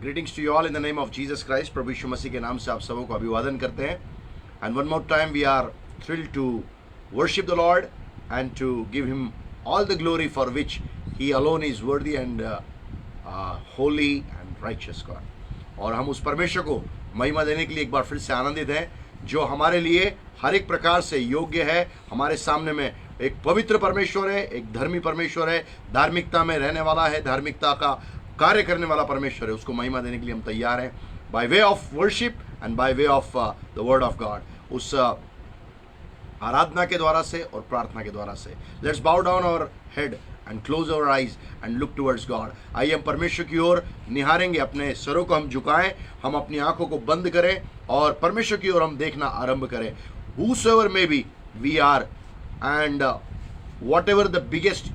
Greetings to you all in the name of Jesus Christ. प्रभु यीशु मसीह के नाम से आप सबों को अभिवादन करते हैं। And one more time we are thrilled to worship the Lord and to give him all the glory for which he alone is worthy and holy and righteous God। और हम उस परमेश्वर को महिमा देने के लिए एक बार फिर से आनंदित हैं जो हमारे लिए हर एक प्रकार से योग्य है। हमारे सामने में एक पवित्र परमेश्वर है, एक धर्मी परमेश्वर है, धार्मिकता में रहने वाला है, धार्मिकता का कार्य करने वाला परमेश्वर है। उसको महिमा देने के लिए हम तैयार हैं by way of worship and by way of the word of God. उस आराधना के द्वारा से और प्रार्थना के द्वारा से let's bow down our head and close our eyes and look towards God. आइए हम परमेश्वर की ओर निहारेंगे, अपने सरों को हम झुकाएं, हम अपनी आंखों को बंद करें और परमेश्वर की ओर हम देखना आरंभ करें। Whosoever may be, we are, and whatever the biggest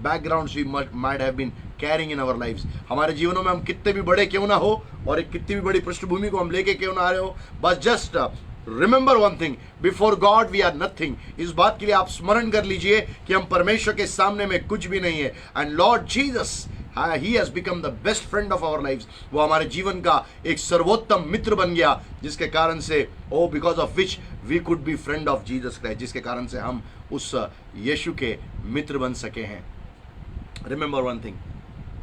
backgrounds we might have been carrying in our lives, हमारे जीवनों में हम कितने भी बड़े क्यों ना हो और एक कितनी भी बड़ी पृष्ठभूमि को हम लेके क्यों ना आ रहे हो, बस just remember one thing, before God we are nothing. इस बात के लिए आप स्मरण कर लीजिए कि हम परमेश्वर के सामने में कुछ भी नहीं है। And Lord Jesus He has become the best friend of our lives। वो हमारे जीवन का एक सर्वोत्तम मित्र बन गया, जिसके कारण से because of which we could be friend of Jesus Christ, जिसके कारण से हम उस यीशु के मित्र बन सके हैं। Remember one thing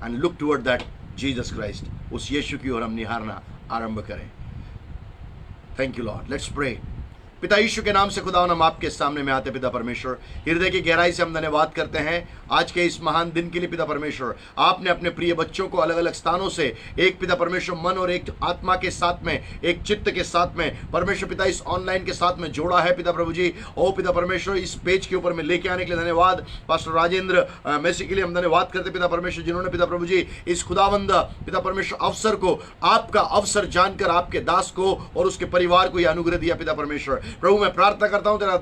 and look toward that Jesus Christ। उस यीशु की ओर हम निहारना आरंभ करें। Thank you Lord। Let's pray। पिता यीशु के नाम से खुदावन हम आपके सामने में आते पिता परमेश्वर, हृदय की गहराई से हम धन्यवाद करते हैं आज के इस महान दिन के लिए। पिता परमेश्वर, आपने अपने प्रिय बच्चों को अलग अलग स्थानों से एक पिता परमेश्वर मन और एक आत्मा के साथ में, एक चित्त के साथ में परमेश्वर पिता इस ऑनलाइन के साथ में जोड़ा है। पिता प्रभु जी, ओ पिता परमेश्वर, इस पेज के ऊपर में लेके आने के लिए धन्यवाद। पास्टर राजेंद्र मैसी के लिए हम धन्यवाद करते पिता परमेश्वर, जिन्होंने पिता प्रभु जी इस खुदावंद पिता परमेश्वर अवसर को, आपका अवसर जानकर आपके दास को और उसके परिवार को यह अनुग्रह दिया। पिता परमेश्वर प्रभु, मैं प्रार्थना करता हूं तेरा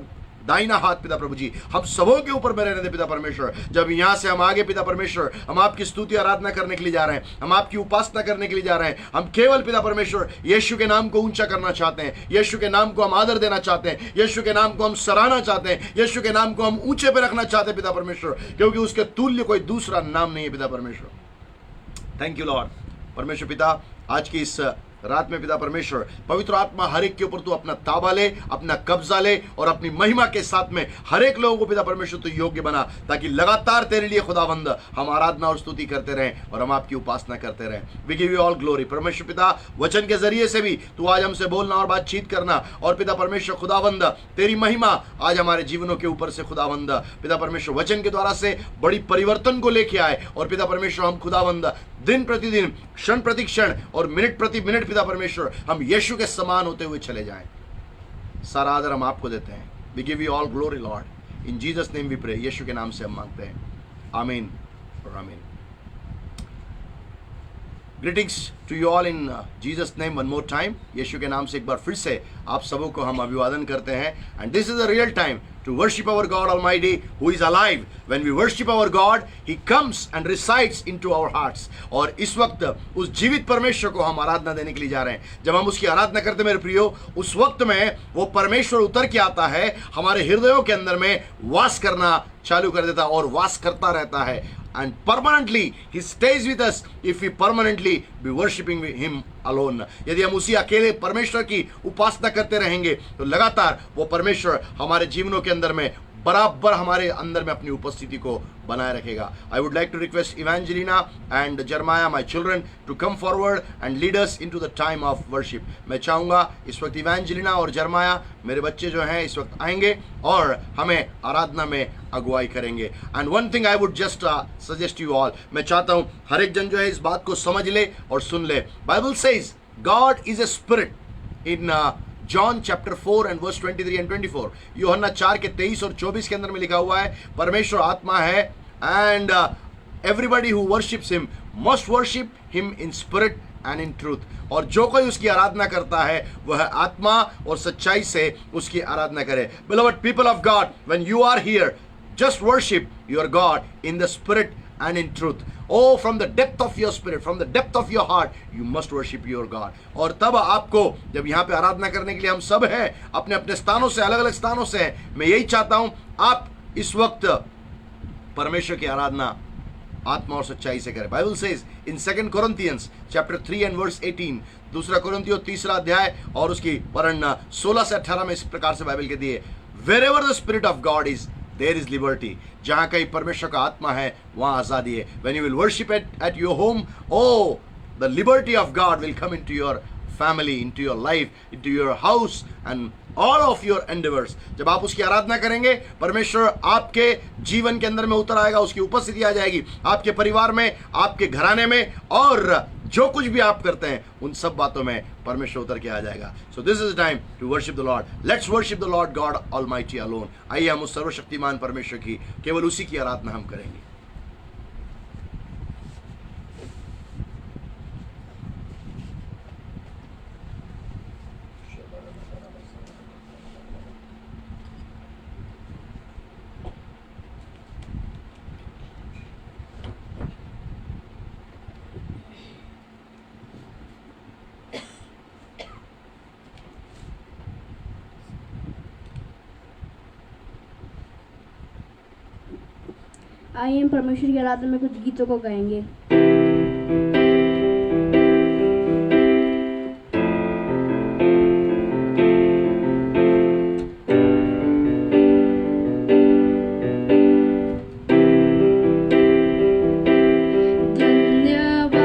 दाहिना हाथ पिता प्रभु जी हम सबों के ऊपर में रहने दे। पिता परमेश्वर, जब यहां से हम आगे पिता परमेश्वर हम आपकी स्तुति आराधना करने के लिए जा रहे हैं, हम आपकी उपासना करने के लिए जा रहे हैं, हम केवल पिता परमेश्वर यीशु के नाम को ऊंचा करना चाहते हैं, यीशु के नाम को हम आदर देना चाहते हैं, यीशु के नाम को हम सराहना चाहते हैं, यीशु के नाम को हम ऊंचे पे रखना चाहते हैं पिता परमेश्वर, क्योंकि उसके तुल्य कोई दूसरा नाम नहीं है पिता परमेश्वर। Thank you Lord. परमेश्वर पिता, आज की इस रात में पिता परमेश्वर पवित्र आत्मा हर एक के ऊपर तू अपना ताबा ले, अपना कब्जा ले और अपनी महिमा के साथ में हर एक लोगों को पिता परमेश्वर तू योग्य बना, ताकि लगातार तेरे लिए खुदावंद हम आराधना और स्तुति करते रहें और हम आपकी उपासना करते रहें। We give you all glory. परमेश्वर पिता, वचन के जरिए से भी तू आज हमसे बोलना और बातचीत करना, और पिता परमेश्वर खुदावंद तेरी महिमा आज हमारे जीवनों के ऊपर से खुदावंद पिता परमेश्वर वचन के द्वारा से बड़ी परिवर्तन को लेके आए, और पिता परमेश्वर हम खुदावंद दिन प्रतिदिन, क्षण प्रति क्षण और मिनट प्रति मिनट पिता परमेश्वर हम यीशु के समान होते हुए चले जाएं। सारा आदर हम आपको देते हैं। We give you all glory Lord, in Jesus name we pray. यीशु के नाम से हम मांगते हैं, आमीन और आमीन। Greetings to you all in Jesus name one more time. यीशु के नाम से एक बार फिर से आप सबों को हम अभिवादन करते हैं। And this is a real time to worship our God Almighty who is alive। When we worship our God, He comes and resides into our hearts। और इस वक्त उस जीवित परमेश्वर को हम आराधना देने के लिए जा रहे हैं। जब हम उसकी आराधना करते हैं मेरे प्रियो, उस वक्त में वो परमेश्वर उतर के आता है, हमारे हृदयों के अंदर में वास करना चालू कर देता और वास करता रहता है। And permanently He stays with us if we permanently be worshiping Him alone। यदि हम उसी अकेले परमेश्वर की उपासना करते रहेंगे तो लगातार वो परमेश्वर हमारे जीवनों के अंदर में बराबर हमारे अंदर में अपनी उपस्थिति को बनाए रखेगा। I would like to request Evangelina and Jeremiah, my children, to come forward and lead us into the time of worship. मैं चाहूँगा इस वक्त इवेंजेलिना और जर्माया, मेरे बच्चे जो हैं, इस वक्त आएंगे और हमें आराधना में अगुवाई करेंगे। And one thing I would just suggest you all, मैं चाहता हूँ हर एक जन जो है इस बात को समझ ले और सुन ले। Bible says God is a spirit in John chapter 4 and verse 23 and 24। Yuhanna 4 के 23 और 24 के अंदर में लिखा हुआ है परमेश्वर आत्मा है, and everybody who worships him must worship him in spirit and in truth. और जो कोई उसकी आराधना करता है वह आत्मा और सच्चाई से उसकी आराधना करे। Beloved people of God, when you are here, just worship your God in the spirit and in truth। Oh, from the depth of your spirit, from the depth of your heart, you must worship your God। और तब आपको, जब यहाँ पे आराधना करने के लिए हम सब हैं, अपने अपने स्थानों से, अलग अलग स्थानों से हैं, मैं यही चाहता हूँ आप इस वक्त परमेश्वर की आराधना आत्मा और सच्चाई से करें। Bible says in 2 Corinthians chapter 3 and verse 18, दूसरा कोरिन्थियों 3 अध्याय और उसकी वर्ण 16 से 18 में इस प्रकार से बाइबल कहती है, wherever the spirit of God is, there is liberty. जहां कहीं परमेश्वर का आत्मा है वहां आजादी है। When you will worship at your home, oh, the liberty of God will come into your family, into your life, into your house and all of your endeavors. जब आप उसकी आराधना करेंगे, परमेश्वर आपके जीवन के अंदर में उतर आएगा, उसकी उपस्थिति आ जाएगी आपके परिवार में, आपके घराने में, और जो कुछ भी आप करते हैं उन सब बातों में परमेश्वर उतर के आ जाएगा। So this is time to worship the Lord. Let's worship the Lord God almighty alone. आइए हम उस सर्वशक्तिमान परमेश्वर की, केवल उसी की आराधना हम करेंगे। आइए हम परमेश्वर की आराधना में कुछ गीतों को गाएंगे। धन्यवाद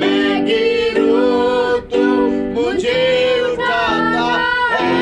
मैं गिरूं तो मुझे उठाता है।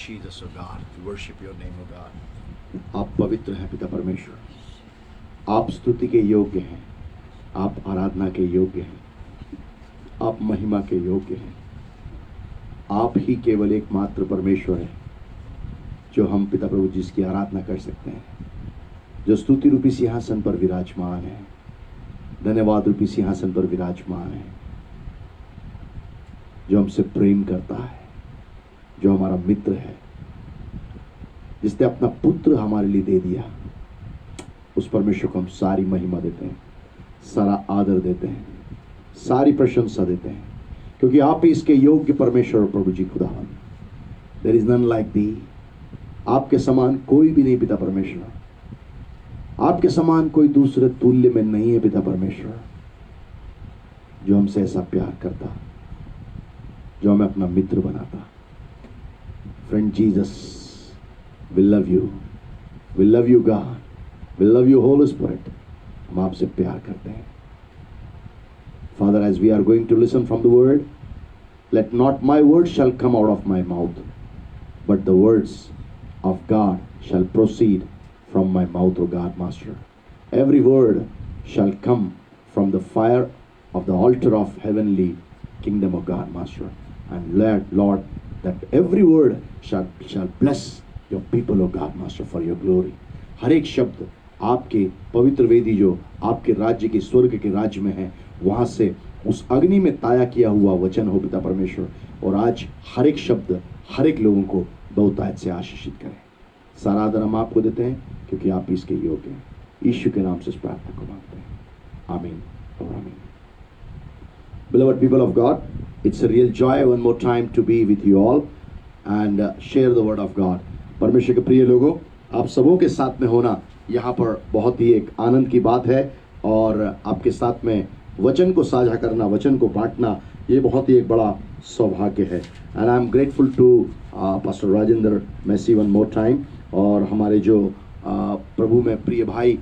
Jesus, O God, we worship your name, O God. आप पवित्र हैं पिता परमेश्वर, आप स्तुति के योग्य हैं, आप आराधना के योग्य हैं, आप महिमा के योग्य हैं। आप ही केवल एकमात्र परमेश्वर हैं जो हम पिता प्रभु जिसकी आराधना कर सकते हैं, जो स्तुति रूपी सिंहासन पर विराजमान है, धन्यवाद रूपी सिंहासन पर विराजमान है, जो हमसे प्रेम करता है, जो हमारा मित्र है, जिसने अपना पुत्र हमारे लिए दे दिया। उस परमेश्वर को हम सारी महिमा देते हैं, सारा आदर देते हैं, सारी प्रशंसा देते हैं, क्योंकि आप ही इसके योग्य परमेश्वर और प्रभु जी खुदावन। There is none like thee. आपके समान कोई भी नहीं पिता परमेश्वर, आपके समान कोई दूसरे तुल्य में नहीं है पिता परमेश्वर, जो हमसे ऐसा प्यार करता, जो हमें अपना मित्र बनाता। Friend Jesus, we love you. We love you God. We love you Holy Spirit. हम आपसे प्यार करते हैं। Father, as we are going to listen from the word, let not my words shall come out of my mouth, but the words of God shall proceed from my mouth, O God, Master. Every word shall come from the fire of the altar of heavenly kingdom of God, Master. And Lord, that every word shall bless your people, O God, Master, for your glory. हर एक शब्द आपके पवित्र वेदी जो आपके राज्य के स्वर्ग के राज्य में है, वहाँ से उस अग्नि में ताया किया हुआ वचन हो पिता परमेश्वर, और आज हर एक शब्द हर एक लोगों को बहुतायत से आशीषित करें। सारा आदर हम आपको देते हैं क्योंकि आप इसके योग्य हैं। यीशु के नाम से इस प्रार्थना को मांगते हैं, आमीन और आमीन। Beloved people of God, it's a real joy one more time to be with you all and share the word of God. परमेश्वर के प्रिय लोगों, आप सबों के साथ में होना यहाँ पर बहुत ही एक आनंद की बात है, और आपके साथ में वचन को साझा करना, वचन को बांटना, ये बहुत ही एक बड़ा सौभाग्य है। And I am grateful to pastor Rajendra Massey one more time, और हमारे जो प्रभु में प्रिय भाई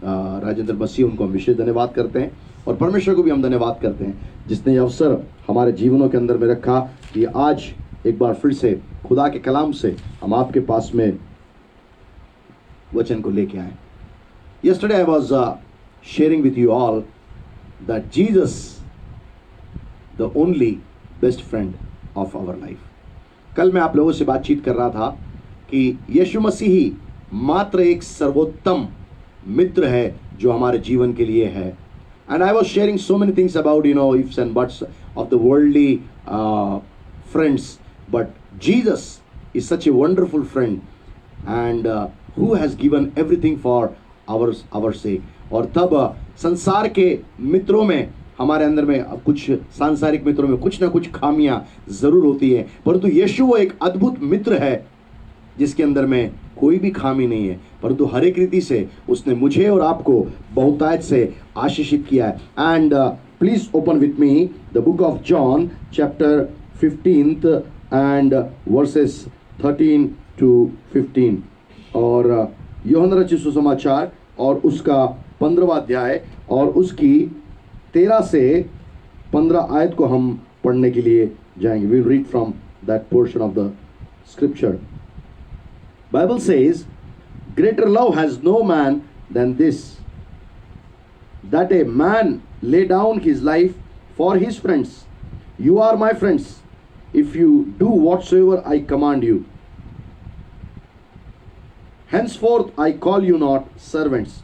राजेंद्र मसीह, उनको हम विशेष धन्यवाद करते हैं, और परमेश्वर को भी हम धन्यवाद करते हैं जिसने ये अवसर हमारे जीवनों के अंदर में रखा कि आज एक बार फिर से खुदा के कलाम से हम आपके पास में वचन को लेके आए। Yesterday I was sharing with you all that Jesus, the only best friend of our life. कल मैं आप लोगों से बातचीत कर रहा था कि यीशु मसीह ही मात्र एक सर्वोत्तम मित्र है जो हमारे जीवन के लिए है। And I was sharing so many things about, ifs and buts of the worldly friends. But Jesus is such a wonderful friend and who has given everything for our sake. और तब संसार के मित्रों में हमारे अंदर में कुछ सांसारिक मित्रों में कुछ ना कुछ खामियां जरूर होती है, परंतु यीशु वो एक अद्भुत मित्र है जिसके अंदर में कोई भी खामी नहीं है, परंतु हर एक रीति से उसने मुझे और आपको बहुतायत से आशीषित किया है। And please open with me the book of John chapter 15 and versus 13 to 15 और यूहन्ना रचित सुसमाचार और उसका 15वां अध्याय और उसकी 13 से 15 आयत को हम पढ़ने के लिए जाएंगे। We will read from that portion of the scripture. Bible says, greater love has no man than this, that a man lay down his life for his friends. You are my friends if you do whatsoever I command you. Henceforth I call you not servants,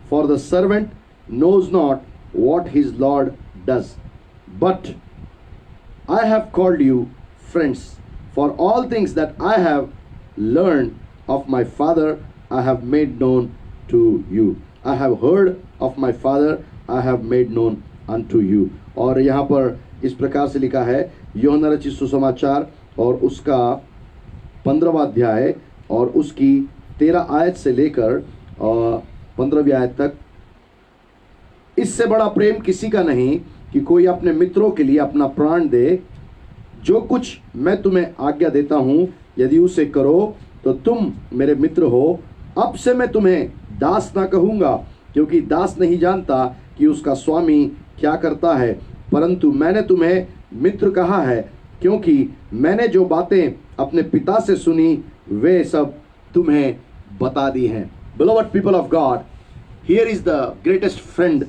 for the servant knows not what his Lord does. But I have called you friends, for all things that I have learned of my Father I have made known to you. I have heard of my Father I have made known unto you. और यहाँ पर इस प्रकार से लिखा है यूहन्ना रचित सुसमाचार और उसका 15वां अध्याय और उसकी 13 आयत से लेकर 15वीं आयत तक, इससे बड़ा प्रेम किसी का नहीं कि कोई अपने मित्रों के लिए अपना प्राण दे। जो कुछ मैं तुम्हें आज्ञा देता हूँ यदि उसे करो तो तुम मेरे मित्र हो। अब से मैं तुम्हें दास ना कहूँगा, क्योंकि दास नहीं जानता कि उसका स्वामी क्या करता है, परंतु मैंने तुम्हें मित्र कहा है, क्योंकि मैंने जो बातें अपने पिता से सुनी वे सब तुम्हें बता दी हैं। Beloved people of God, here is the greatest friend,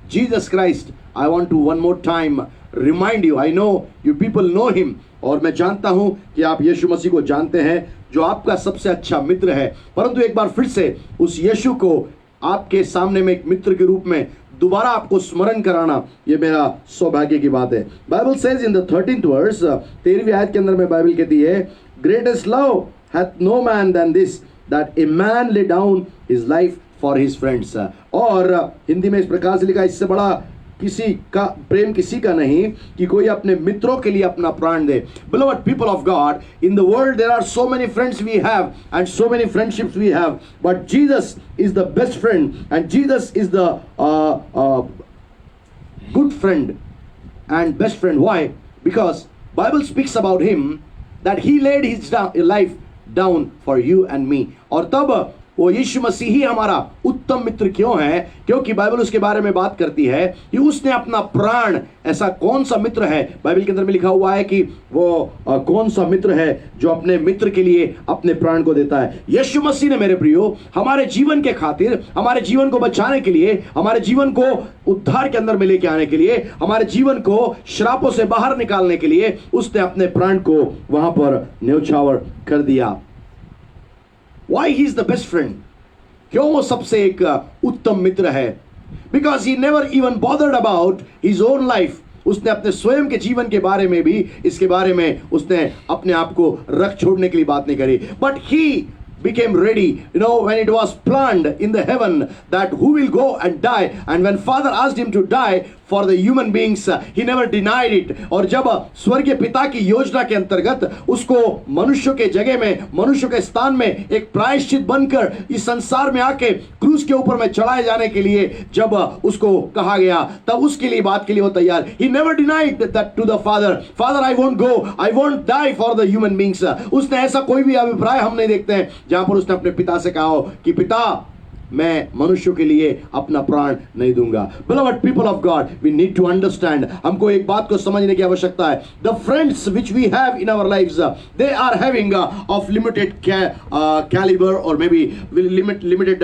Jesus Christ. I want to one more time remind you. I know you people know him, और मैं जानता हूं कि आप यीशु मसीह को जानते हैं जो आपका सबसे अच्छा मित्र है, परंतु एक बार फिर से उस यीशु को आपके सामने में एक मित्र के रूप में दोबारा आपको स्मरण कराना ये मेरा सौभाग्य की बात है। Bible says in the 13th verse, 13वीं आयत के अंदर में बाइबल कहती है, greatest love hath no man than this, that a man lay down his life for his friends. और हिंदी में इस प्रकार से लिखा, इससे बड़ा किसी का प्रेम किसी का नहीं कि कोई अपने मित्रों के लिए अपना प्राण दे। Beloved people of God, in the world there are so many friends we have and so many friendships we have, but Jesus is the best friend and Jesus is the good friend and best friend. Why? Because Bible speaks about him that he laid his life down for you and me. और तब वो यीशु मसीह ही हमारा उत्तम मित्र क्यों है? क्योंकि Bible उसके बारे में बात करती है कि उसने अपना प्राण, ऐसा कौन सा मित्र है? बाइबल के अंदर में लिखा हुआ है कि वो कौन सा मित्र है जो अपने मित्र के लिए अपने प्राण को देता है? यीशु मसीह ने मेरे प्रियो हमारे जीवन के खातिर, हमारे जीवन को बचाने के लिए, हमारे जीवन को उद्धार के अंदर में लेके आने के लिए, हमारे जीवन को श्रापों से बाहर निकालने के लिए उसने अपने प्राण को वहां पर न्यौछावर कर दिया। Why he is the best friend? क्यों वो सबसे एक उत्तम मित्र है? Because he never even bothered about his own life. उसने अपने स्वयं के जीवन के बारे में भी, इसके बारे में उसने अपने आप को रख छोड़ने के लिए बात नहीं करी। But he became ready, when it was planned in the heaven that who will go and die, and when Father asked him to die for the human beings, he never denied it. और जब स्वर्गीय पिता की योजना के अंतर्गत उसको मनुष्यों के जगह में, मनुष्यों के स्थान में एक प्रायश्चित बनकर इस संसार में आके क्रूस के ऊपर में चढ़ाए जाने के लिए जब उसको कहा गया, तब उसके लिए बात के लिए वो तैयार। He never denied that to the Father. Father, I won't go, I won't die for the human beings. उसने ऐसा कोई भी अभिप्राय हम नहीं देखते हैं जहां पर उसने अपने पिता से कहा हो कि पिता मैं मनुष्यों के लिए अपना प्राण नहीं दूंगा। Beloved people of God, we need to understand, हमको एक बात को समझने की आवश्यकता है। The friends which we have in our lives, they are having of limited caliber or maybe limited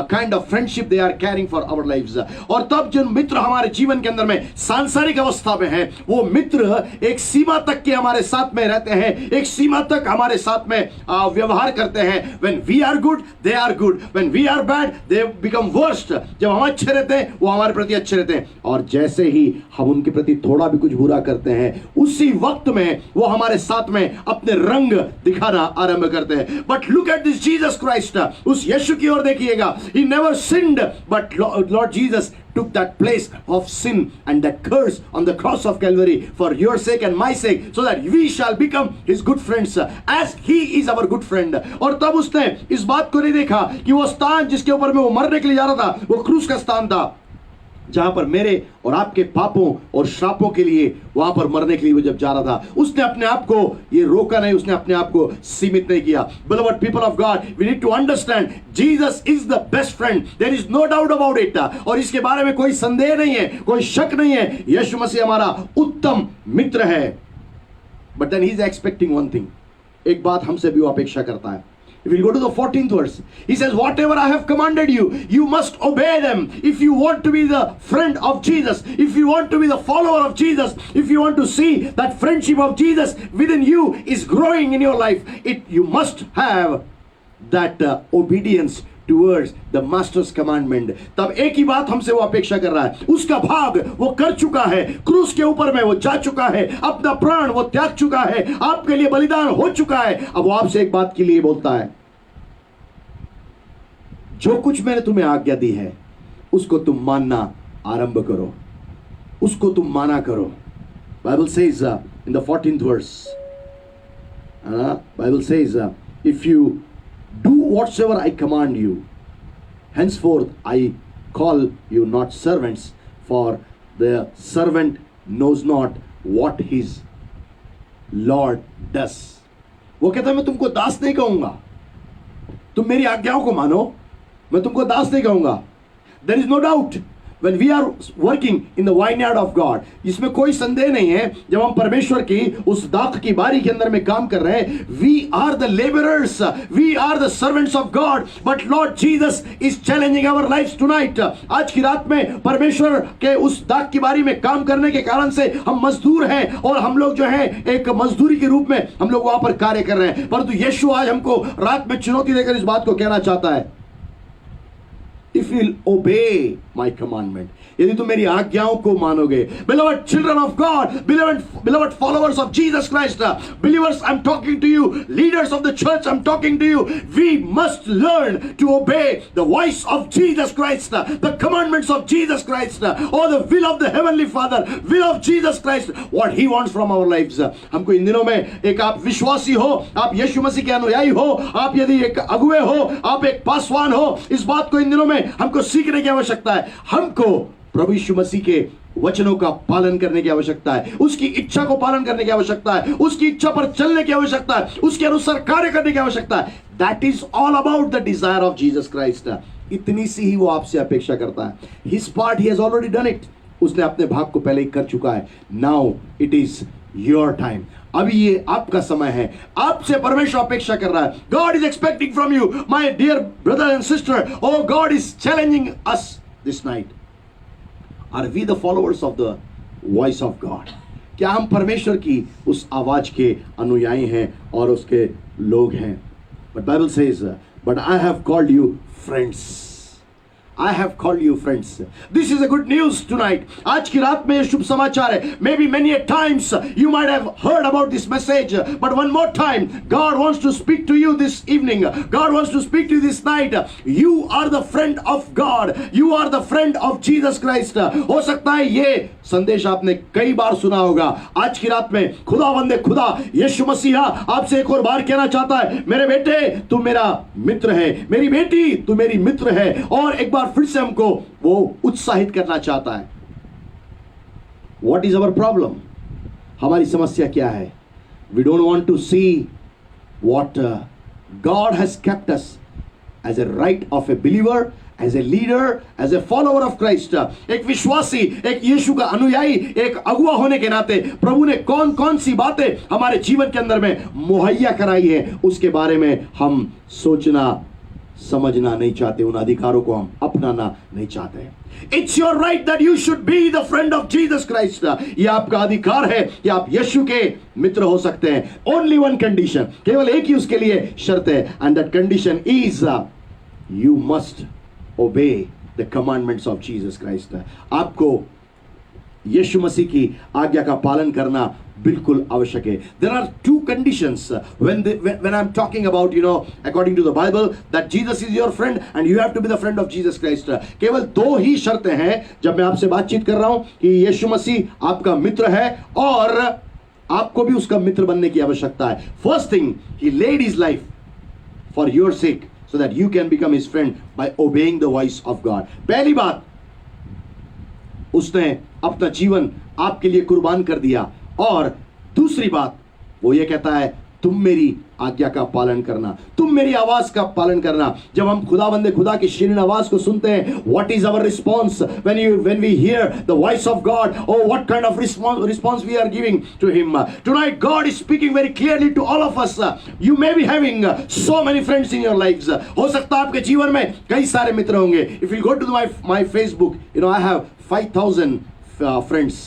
kind of friendship they are carrying for our lives. और तब जो मित्र हमारे जीवन के अंदर में सांसारिक अवस्था में है, वो मित्र एक सीमा तक के हमारे साथ में रहते हैं, एक सीमा तक हमारे साथ में व्यवहार करते हैं। When we are good, they are good. When we are bad, they become worst. जब हम अच्छे रहते हैं, वो हमारे प्रति अच्छे रहते हैं, और जैसे ही हम उनके प्रति थोड़ा भी कुछ बुरा करते हैं, उसी वक्त में वो हमारे साथ में अपने रंग दिखाना आरंभ करते हैं। But look at this Jesus Christ. उस यीशु की ओर देखिएगा। He never sinned, but Lord Jesus took that place of sin and that curse on the cross of Calvary for your sake and my sake, so that we shall become his good friends as he is our good friend. और तब उसने इस बात को नहीं देखा कि वो स्थान जिसके ऊपर में वो मरने के लिए जा रहा था, वो क्रूस का स्थान था, जहां पर मेरे और आपके पापों और श्रापों के लिए वहां पर मरने के लिए वो जब जा रहा था, उसने अपने आप को ये रोका नहीं, उसने अपने आप को सीमित नहीं किया। Beloved people of God, we need to understand Jesus is the best friend. There is no doubt about it. और इसके बारे में कोई संदेह नहीं है, कोई शक नहीं है। यीशु मसीह हमारा उत्तम मित्र है। But then he is expecting one thing. एक बात हमसे भी वो अपेक्षा करता है। If you go to the 14th verse, he says, whatever I have commanded you, you must obey them. If you want to be the friend of Jesus, if you want to be the follower of Jesus, if you want to see that friendship of Jesus within you is growing in your life, you must have that obedience towards the master's commandment. तब एक ही बात हमसे वो अपेक्षा कर रहा है, उसका भाग वो कर चुका है, क्रूस के ऊपर में वो जा चुका है, अपना प्राण वो त्याग चुका है, आपके लिए बलिदान हो चुका है। अब वो आपसे एक बात के लिए बोलता है, जो कुछ मैंने तुम्हें आज्ञा दी है उसको तुम मानना आरंभ करो, उसको तुम माना करो। Bible says in the 14th verse, Bible says, if you do whatsoever I command you, henceforth I call you not servants, for the servant knows not what his Lord does. वो कहता है मैं तुमको दास नहीं कहूंगा, तुम मेरी आज्ञाओं को मानो, मैं तुमको दास नहीं कहूंगा। There is no doubt when we are working in the vineyard of God, इसमें कोई संदेह नहीं है, जब हम परमेश्वर की उस दाख की बारी के अंदर में काम कर रहे हैं, we are the laborers, we are the servants of God, but Lord Jesus is challenging our lives tonight. आज की रात में परमेश्वर के उस दाख की बारी में काम करने के कारण से हम मजदूर हैं, और हम लोग जो है एक मजदूरी के रूप में हम लोग वहां पर कार्य कर रहे हैं। परंतु यीशु आज हमको रात में चुनौती देकर इस बात को कहना चाहता है, if you'll obey my commandment, यदि तुम मेरी आज्ञाओं को मानोगे। Beloved children of God, beloved followers of Jesus Christ, believers, I'm talking to you, leaders of the church, I'm talking to you. We must learn to obey the voice of Jesus Christ, the commandments of Jesus Christ, or the will of the Heavenly Father, will of Jesus Christ, what He wants from our lives. हमको इन दिनों में एक आप विश्वासी हो, आप यीशु मसीह के अनुयायी हो, आप यदि एक अगुवे हो, आप एक पासवान हो, इस बात को इन दिनों में हमको सीखने की आवश्यकता है। हमको प्रभु यीशु मसीह के वचनों का पालन करने की आवश्यकता है, उसकी इच्छा को पालन करने की आवश्यकता है, उसकी इच्छा पर चलने की आवश्यकता है, उसके अनुसार कार्य करने की आवश्यकता है। That is all about the desire of Jesus Christ. इतनी सी ही वो आपसे अपेक्षा करता है। His part he has already done it. उसने अपने भाग को पहले ही कर चुका है। Now it is your time. अभी ये आपका समय है, आपसे परमेश्वर अपेक्षा कर रहा है। God is expecting from you, my dear brother and sister. Oh, God is challenging us this night. Are we the followers of the voice of God? क्या हम परमेश्वर की उस आवाज के अनुयायी हैं और उसके लोग हैं? But Bible says, but I have called you friends. I have called you friends. This is a good news tonight. आज की रात में ये शुभ समाचार है. Maybe many a times you might have heard about this message, but one more time, God wants to speak to you this evening. God wants to speak to you this night. You are the friend of God. You are the friend of Jesus Christ. हो सकता है ये संदेश आपने कई बार सुना होगा. आज की रात में खुदावंदे खुदा यीशु मसीहा आपसे एक और बार कहना चाहता है, मेरे बेटे तू मेरा मित्र है, मेरी बेटी तू मेरी मित्र है, और एक बार फिर से हमको वो उत्साहित करना चाहता है. What is our problem? हमारी समस्या क्या है? We don't want to see what God has kept us as a right of a believer, as a leader, as a follower of Christ, एक विश्वासी, एक यीशु का अनुयायी, एक अगुआ होने के नाते प्रभु ने कौन कौन सी बातें हमारे जीवन के अंदर में मुहैया कराई है, उसके बारे में हम सोचना समझना नहीं चाहते, उन अधिकारों को हम अपनाना नहीं चाहते। It's your right that you should be the friend of Jesus Christ. यह आपका अधिकार है कि आप यीशु के मित्र हो सकते हैं। ओनली वन कंडीशन, केवल एक ही उसके लिए शर्त है, and that condition is you must obey the commandments of Jesus Christ. आपको यीशु मसीह की आज्ञा का पालन करना बिल्कुल आवश्यक है। There are two conditions when I'm talking about, according to the Bible, that Jesus is your friend and you have to be the friend of Jesus Christ. केवल दो ही शर्तें हैं जब मैं आपसे बातचीत कर रहा हूं कि यीशु मसीह आपका मित्र है और आपको भी उसका मित्र बनने की आवश्यकता है। First thing, he laid his life for your sake so that you can become his friend by obeying the voice of God. पहली बात, उसने अपना जीवन आपके लिए कुर्बान कर दिया, और दूसरी बात वो ये कहता है तुम मेरी आज्ञा का पालन करना, तुम मेरी आवाज का पालन करना। जब हम खुदावंदे खुदा की शीरीन आवाज को सुनते हैं, what is our response when we hear the voice of God? Oh, what kind of response we are giving to him? Tonight God is speaking very clearly to all of us. You may be having so many friends in your lives. हो सकता है आपके जीवन में कई सारे मित्र होंगे। If you go to my Facebook, I have 5,000 friends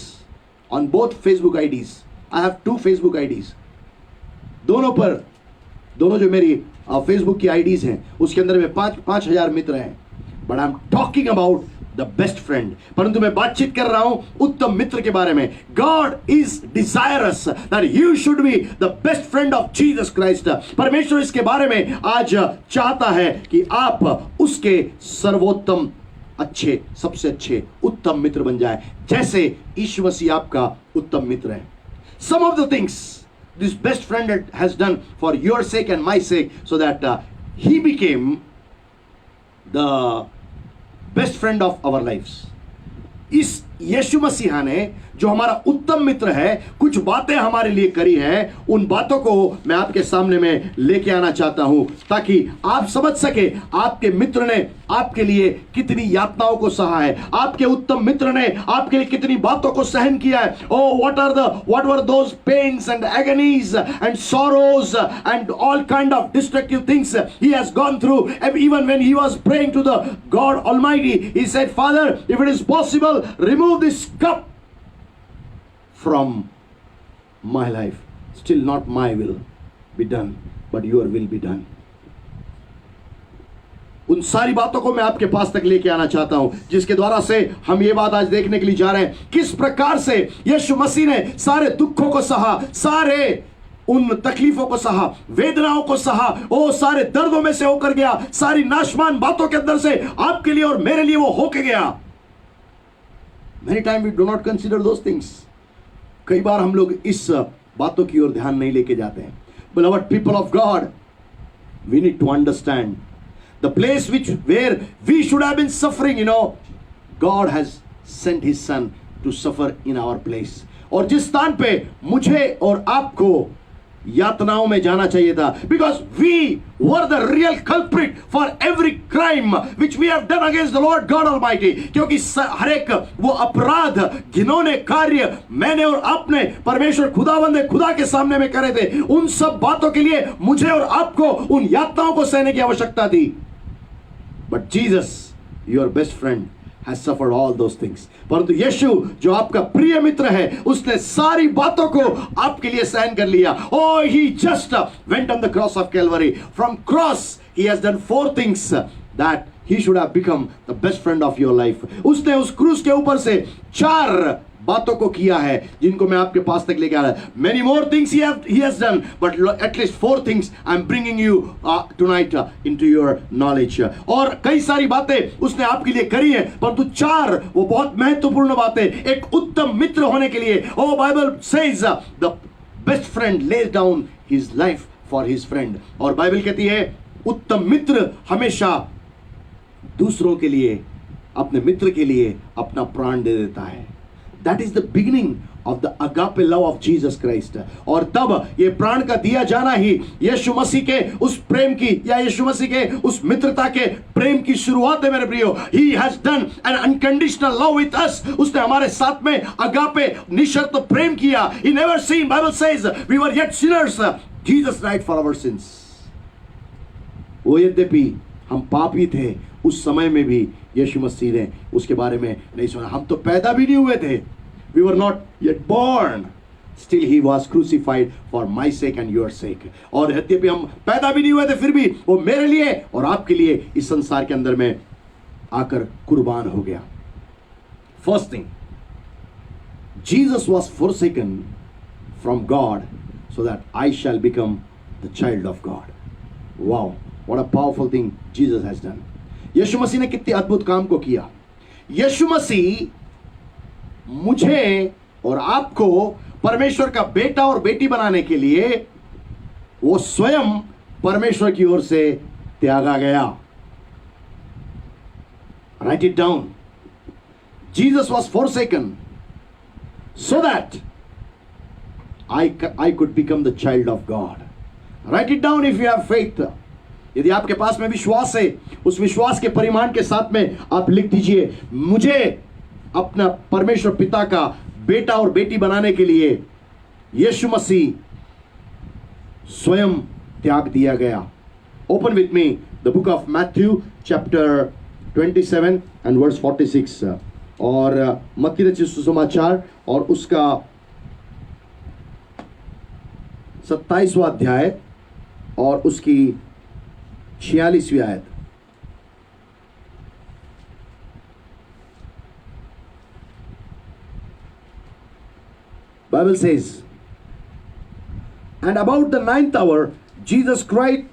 on both Facebook IDs. I have 2 Facebook IDs. दोनों जो मेरी फेसबुक की आईडीज हैं उसके अंदर में 5,000 मित्र हैं। But I am talking about the best friend, परंतु मैं बातचीत कर रहा हूं उत्तम मित्र के बारे में। God is desirous that you should be the best friend of Jesus Christ. परमेश्वर इसके बारे में आज चाहता है कि आप उसके सर्वोत्तम, अच्छे, सबसे अच्छे, उत्तम मित्र बन जाए, जैसे यीशु मसीह आपका उत्तम मित्र है। Some of the things this best friend has done for your sake and my sake, so that he became the best friend of our lives. इस यीशु मसीहा ने जो हमारा उत्तम मित्र है, कुछ बातें हमारे लिए करी हैं। उन बातों को मैं आपके सामने में लेके आना चाहता हूं ताकि आप समझ सके आपके मित्र ने आपके लिए कितनी यातनाओं को सहा है, आपके उत्तम मित्र ने आपके लिए कितनी बातों को सहन किया है। Oh, what were those pains and agonies and sorrows and all kind of destructive things he has gone through. Even when he was praying to the God Almighty, he said, Father, if it is possible, remove this cup from my life. Still not my will be done, but your will be done. उन सारी बातों को मैं आपके पास तक लेके आना चाहता हूं, जिसके द्वारा से हम ये बात आज देखने के लिए जा रहे हैं, किस प्रकार से यीशु मसीह ने सारे दुखों को सहा, सारे उन तकलीफों को सहा, वेदनाओं को सहा, वो सारे दर्दों में से होकर गया, सारी नाशवान बातों के अंदर से आपके लिए और मेरे लिए वो होके गया। Many times we do not consider those things. कई बार हम लोग इस बातों की ओर ध्यान नहीं लेके जाते हैं। Beloved people of God, we need to understand the place where we should have been suffering. God has sent His Son to suffer in our place. और जिस स्थान पे मुझे और आपको यातनाओं में जाना चाहिए था, because we were the real culprit for every crime which we have done against the Lord God Almighty. क्योंकि हर एक वो अपराध, घिनौने कार्य मैंने और आपने परमेश्वर खुदावंद खुदा के सामने में करे थे, उन सब बातों के लिए मुझे और आपको उन यातनाओं को सहने की आवश्यकता थी। But Jesus, your best friend, has suffered all those things. परंतु यीशु जो आपका प्रिय मित्र है, उसने सारी बातों को आपके लिए सहन कर लिया। Oh, he just went on the cross of Calvary. From cross, he has done 4 things that he should have become the best friend of your life. उसने उस क्रूस के ऊपर से 4 बातों को किया है जिनको मैं आपके पास तक लेके आ रहा हूं। Many more things he has done, but at least 4 things I'm bringing you tonight into your knowledge. और कई सारी बातें उसने आपके लिए करी हैं, परंतु 4 वो बहुत महत्वपूर्ण बातें एक उत्तम मित्र होने के लिए। Oh, Bible says the best friend lays down his life for his friend. और बाइबल कहती है उत्तम मित्र हमेशा दूसरों के लिए, अपने मित्र के लिए अपना प्राण दे देता है। That is the beginning of the agape love of Jesus Christ. और तब ये प्राण का दिया जाना ही यीशु मसीह के उस प्रेम की या यीशु मसीह के उस मित्रता के प्रेम की शुरुआत है मेरे प्रियो. He has done an unconditional love with us. उसने हमारे साथ में अगापे निशर्त प्रेम किया. He never seen, Bible says we were yet sinners, Jesus died for our sins. वो यद्यपि हम पापी थे उस समय में भी यीशु मसीह ने उसके बारे में नहीं सुना. हम तो पैदा भी नहीं हुए थे. We were not yet born. Still he was crucified for my sake and your sake. और यद्यपि हम पैदा भी नहीं हुए थे फिर भी वो मेरे लिए और आपके लिए इस संसार के अंदर में आकर कुर्बान हो गया. First thing, Jesus was forsaken from God so that I shall become the child of God. Wow, what a powerful thing Jesus has done. यीशु मसीह ने कितने अद्भुत काम को किया. यीशु मसीह मुझे और आपको परमेश्वर का बेटा और बेटी बनाने के लिए वो स्वयं परमेश्वर की ओर से त्यागा गया. Write it down. Jesus was forsaken so that I could become the child of God. Write it down if you have faith. यदि आपके पास में विश्वास है उस विश्वास के परिमाण के साथ में आप लिख दीजिए, मुझे अपना परमेश्वर पिता का बेटा और बेटी बनाने के लिए यीशु मसीह स्वयं त्याग दिया गया. Open with me the book of Matthew chapter 27 and verse 46. और मत्ती रचित सुसमाचार और उसका 27वां अध्याय और उसकी 46वीं आयत. Bible says, and about the 9th hour, Jesus cried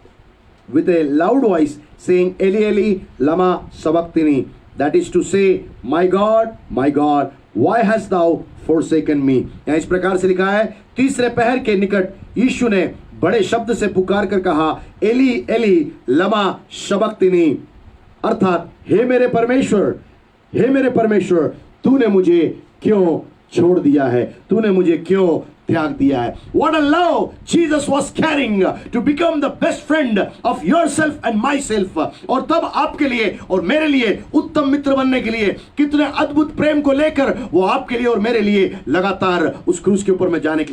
with a loud voice, saying, Eli, Eli, lama sabachthani. That is to say, my God, why hast thou forsaken me? यहाँ इस प्रकार से लिखा है, तीसरे पहर के निकट यीशु ने बड़े शब्द से पुकार कर कहा, एली एली लमा शबक्तनी. अर्थात हे मेरे परमेश्वर तूने मुझे क्यों छोड़ दिया है, तूने मुझे क्यों त्याग दिया है. What a love Jesus was carrying to become the best friend of yourself and myself. और तब आपके लिए और मेरे लिए उत्तम मित्र बनने के लिए कितने अद्भुत प्रेम को लेकर वो आपके लिए और मेरे लिए लगातार उस क्रूस के ऊपर में जाने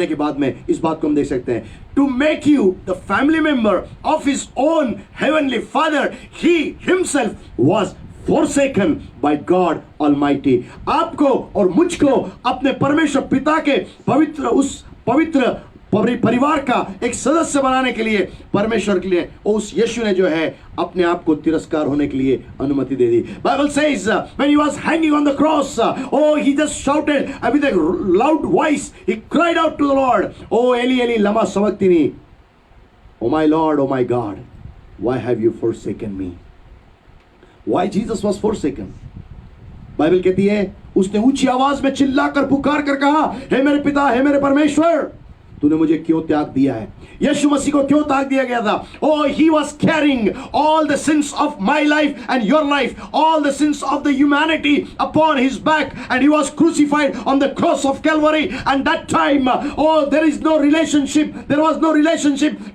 के बाद में इस बात को हम देख सकते हैं. To make you the family member of his own heavenly Father, he himself was forsaken by God Almighty. आपको और मुझको अपने परमेश्वर पिता के पवित्र परिवार का एक सदस्य बनाने के लिए परमेश्वर के लिए उस यीशु ने जो है अपने आप को तिरस्कार होने के लिए अनुमति दे दी. Bible says when he was hanging on the cross, he just shouted with a loud voice. He cried out to the Lord, oh Eli Eli lama sabachthani. Oh my Lord, oh my God, why have you forsaken me? Why Jesus was forsaken? Bible कहती है उसने ऊंची आवाज में चिल्लाकर पुकार कर कहा, हे मेरे पिता, हे मेरे परमेश्वर, तूने मुझे क्यों त्याग दिया है. यीशु मसीह को क्यों त्याग दिया गया था? Oh, he was carrying all the sins of my life and your life, all the sins of the humanity upon his back, and he was crucified on the cross of Calvary. And that time, there was no relationship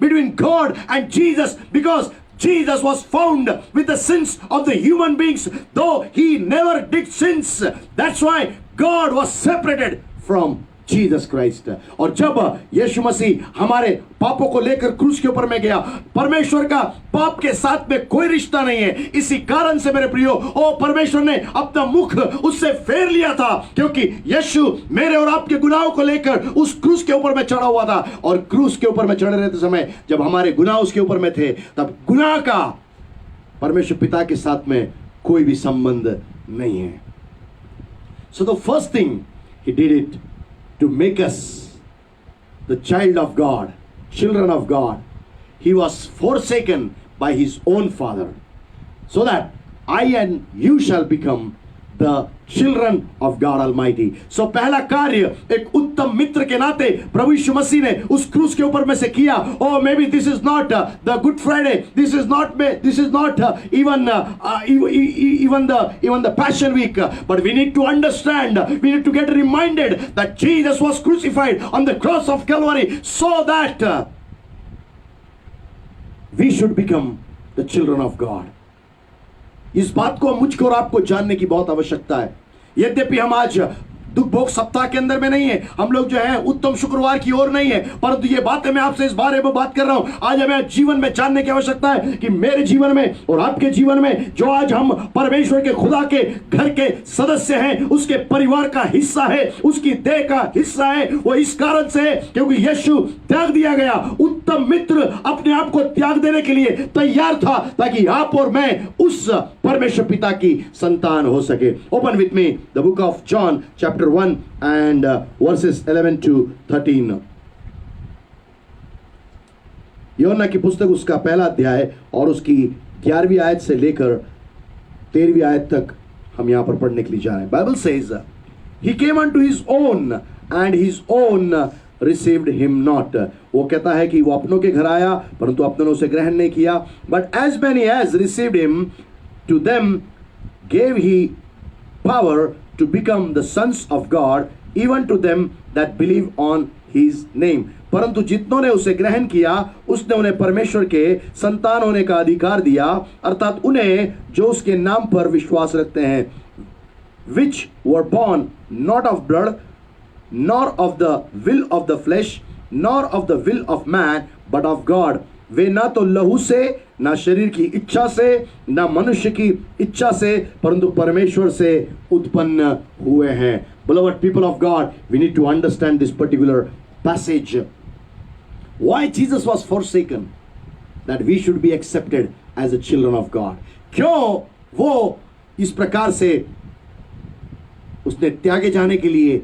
between God and Jesus, because Jesus was found with the sins of the human beings, though he never did sins. That's why God was separated from Jesus Christ. और जब यीशु मसीह हमारे पापों को लेकर क्रूस के ऊपर में गया, परमेश्वर का पाप के साथ में कोई रिश्ता नहीं है. इसी कारण से मेरे प्रियो, परमेश्वर ने अपना मुख उससे फेर लिया था, क्योंकि यीशु मेरे और आपके गुनाहों को लेकर उस क्रूस के ऊपर में चढ़ा हुआ था. और क्रूस के ऊपर में चढ़े रहते समय जब हमारे गुनाह उसके ऊपर में थे, तब गुनाह का परमेश्वर पिता के साथ में कोई भी संबंध नहीं है. So the first thing he did it to make us the child of God, children of God. He was forsaken by his own Father, so that I and you shall become the children of God Almighty. So पहला कार्य एक उत्तम मित्र के नाते प्रभु यीशु मसीह ने उस क्रूस के ऊपर में से किया. Oh, maybe this is not the Good Friday. This is not even the Passion Week. But we need to understand. We need to get reminded that Jesus was crucified on the cross of Calvary so that we should become the children of God. इस बात को मुझको और आपको जानने की बहुत आवश्यकता है. यद्यपि हम आज दुख भोग सप्ताह के अंदर में नहीं है, हम लोग जो है उत्तम शुक्रवार की ओर नहीं है, परंतु ये बातें मैं आपसे इस बारे में बात कर रहा हूं. आज हमें जीवन में जानने की आवश्यकता है कि मेरे जीवन में और आपके जीवन में जो आज हम परमेश्वर के खुदा के घर के सदस्य हैं, उसके परिवार का हिस्सा है, उसकी देह का हिस्सा है, वो इस कारण से है क्योंकि यीशु त्याग दिया गया. उत्तम मित्र अपने आप को त्याग देने के लिए तैयार था ताकि आप और मैं उस परमेश्वर पिता की संतान हो सके. Open with me the book of John chapter 1 and verses 11 to 13. योना की पुस्तक उसका पहला अध्याय और उसकी 11वीं आयत से लेकर 13वीं आयत तक हम यहां पर पढ़ने के लिए जा रहे हैं. Bible says he came unto his own and his own received him not. वो कहता है कि वो अपनों के घर आया परंतु अपनों ने उसे ग्रहण नहीं किया. But as many as received him, to them gave he power to become the sons of God, even to them that believe on his name. परंतु जितनों ने उसे ग्रहण किया उसने उन्हें परमेश्वर के संतान होने का अधिकार दिया, अर्थात उन्हें जो उसके नाम पर विश्वास रखते हैं. which were born not of blood, nor of the will of the flesh, nor of the will of man, but of God. वे ना तो लहू से, ना शरीर की इच्छा से, ना मनुष्य की इच्छा से, परंतु परमेश्वर से उत्पन्न हुए हैं. Beloved people of God, we need to understand this particular passage. Why Jesus was forsaken? That we should be accepted as the children of God. क्यों वो इस प्रकार से उसने त्यागे जाने के लिए